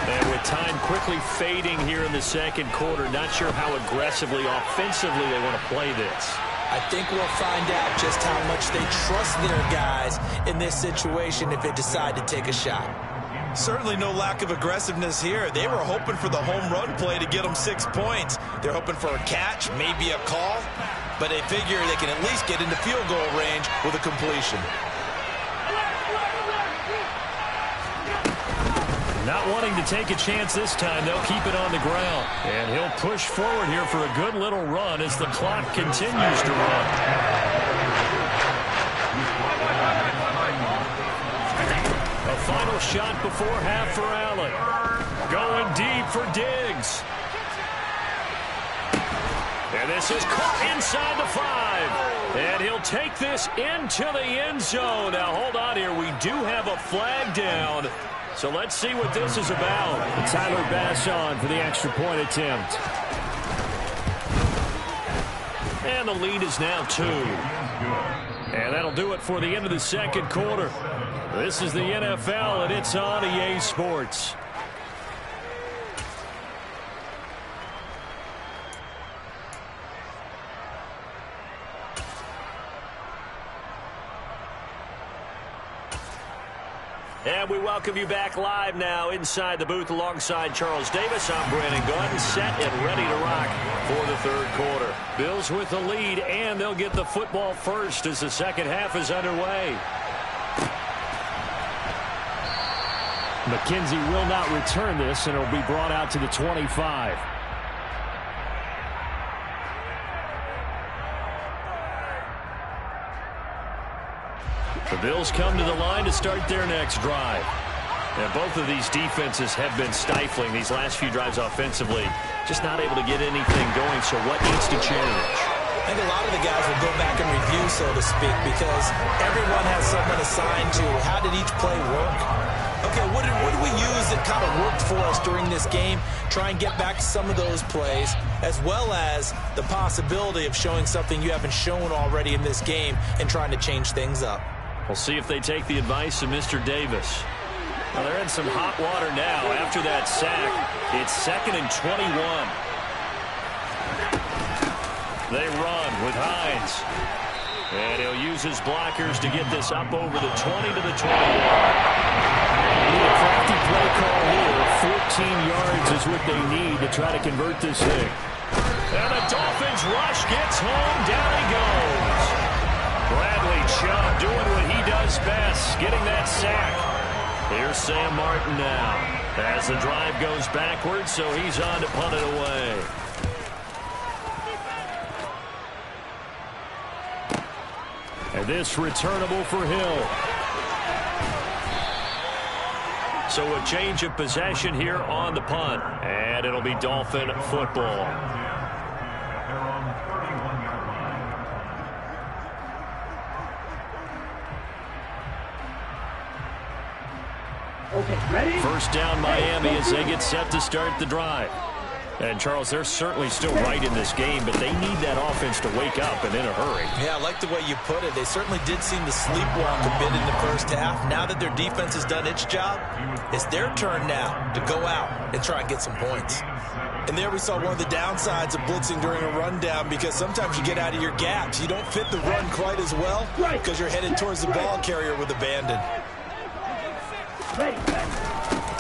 And with time quickly fading here in the second quarter, not sure how aggressively, offensively they want to play this. I think we'll find out just how much they trust their guys in this situation if they decide to take a shot. Certainly no lack of aggressiveness here. They were hoping for the home run play to get them 6 points. They're hoping for a catch, maybe a call, but they figure they can at least get into field goal range with a completion. Not wanting to take a chance this time, they'll keep it on the ground. And he'll push forward here for a good little run as the clock continues to run. A final shot before half for Allen. Going deep for Diggs. And this is caught inside the 5. And he'll take this into the end zone. Now, hold on here. We do have a flag down. So let's see what this is about. Tyler Bass on for the extra point attempt. And the lead is now 2. And that'll do it for the end of the second quarter. This is the NFL, and it's on EA Sports. And we welcome you back live now inside the booth alongside Charles Davis. I'm Brandon Gunn, set and ready to rock for the third quarter. Bills with the lead, and they'll get the football first as the second half is underway. McKenzie will not return this, and it'll be brought out to the 25. The Bills come to the line to start their next drive. And both of these defenses have been stifling these last few drives offensively. Just not able to get anything going, so what needs to change? I think a lot of the guys will go back and review, so to speak, because everyone has someone assigned to how did each play work. Okay, what did we use that kind of worked for us during this game? Try and get back to some of those plays, as well as the possibility of showing something you haven't shown already in this game and trying to change things up. We'll see if they take the advice of Mr. Davis. Well, they're in some hot water now after that sack. It's 2nd and 21. They run with Hines. And he'll use his blockers to get this up over the 20 to the 21. A crafty play call here. 14 yards is what they need to try to convert this thing. And the Dolphins rush gets home. Down he goes. Bradley Chubb doing what he does best, getting that sack. Here's Sam Martin now as the drive goes backwards, so he's on to punt it away. And this returnable for Hill. So a change of possession here on the punt, and it'll be Dolphin football. Okay, ready? First down Miami as they get set to start the drive. And, Charles, they're certainly still right in this game, but they need that offense to wake up and in a hurry. Yeah, I like the way you put it. They certainly did seem to sleepwalk a bit in the first half. Now that their defense has done its job, it's their turn now to go out and try and get some points. And there we saw one of the downsides of blitzing during a rundown, because sometimes you get out of your gaps. You don't fit the run quite as well because you're headed towards the ball carrier with abandon.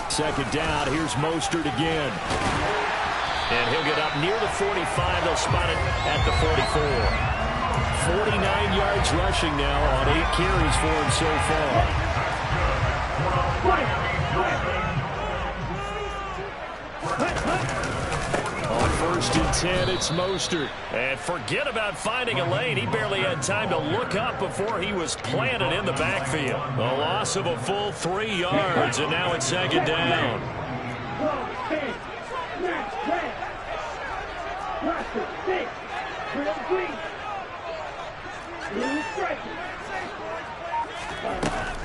Second down, here's Mostert again. And he'll get up near the 45. They'll spot it at the 44. 49 yards rushing now on 8 carries for him so far. 1st and 10, it's Mostert. And forget about finding a lane. He barely had time to look up before he was planted in the backfield. A loss of a full 3 yards, and now it's 2nd down.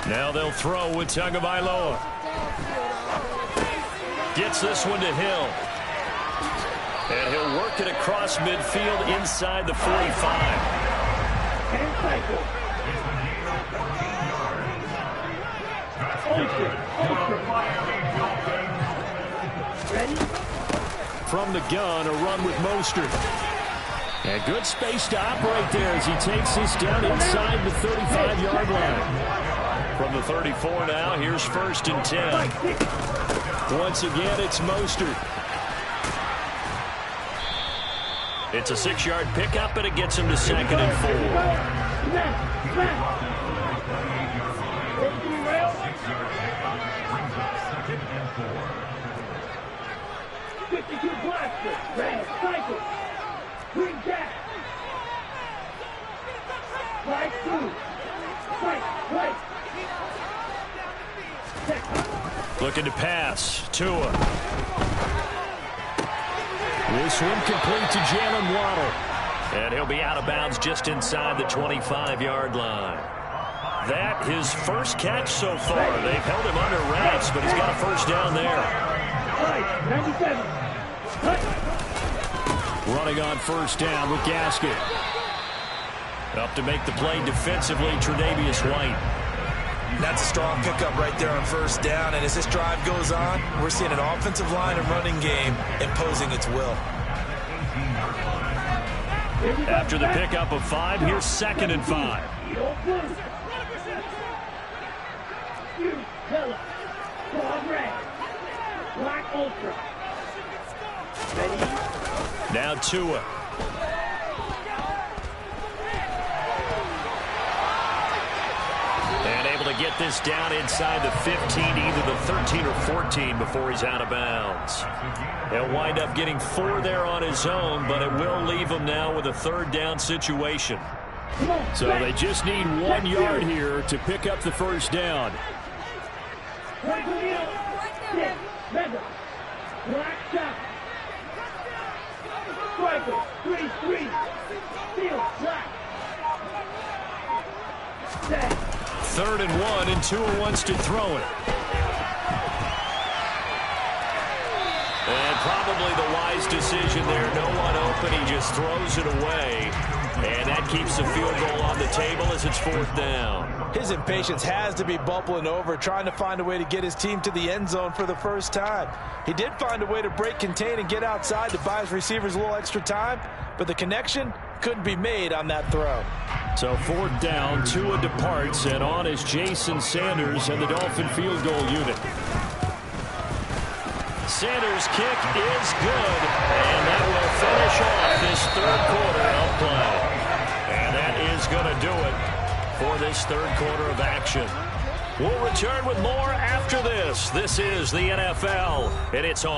Now they'll throw with Tagovailoa. Gets this one to Hill. And he'll work it across midfield inside the 45. From the gun, a run with Mostert. And good space to operate there as he takes this down inside the 35-yard line. From the 34 now, here's 1st and 10. Once again, it's Mostert. It's a 6-yard pickup, and it gets him to 2nd and 4. Looking to pass. Tua. This one complete to Jalen Waddle. And he'll be out of bounds just inside the 25-yard line. That his first catch so far. They've held him under wraps, but he's got a 1st down there. Running on 1st down with Gasket. Up to make the play defensively, Tre'Davious White. That's a strong pickup right there on 1st down, and as this drive goes on, we're seeing an offensive line and running game imposing its will. After the pickup of 5, here's 2nd and 5. Now Tua. And able to get this down inside the 15, either the 13 or 14 before he's out of bounds. He'll wind up getting 4 there on his own, but it will leave him now with a 3rd down situation. So they just need 1 yard here to pick up the 1st down. Third and 1, and Tua wants to throw it. And probably the wise decision there. No one open. He just throws it away. And that keeps the field goal on the table as it's 4th down. His impatience has to be bubbling over, trying to find a way to get his team to the end zone for the first time. He did find a way to break contain and get outside to buy his receivers a little extra time, but the connection couldn't be made on that throw. So 4th down, Tua departs, and on is Jason Sanders and the Dolphin field goal unit. Sanders' kick is good, and that will finish off this 3rd quarter of play. And that is going to do it for this 3rd quarter of action. We'll return with more after this. This is the NFL, and it's on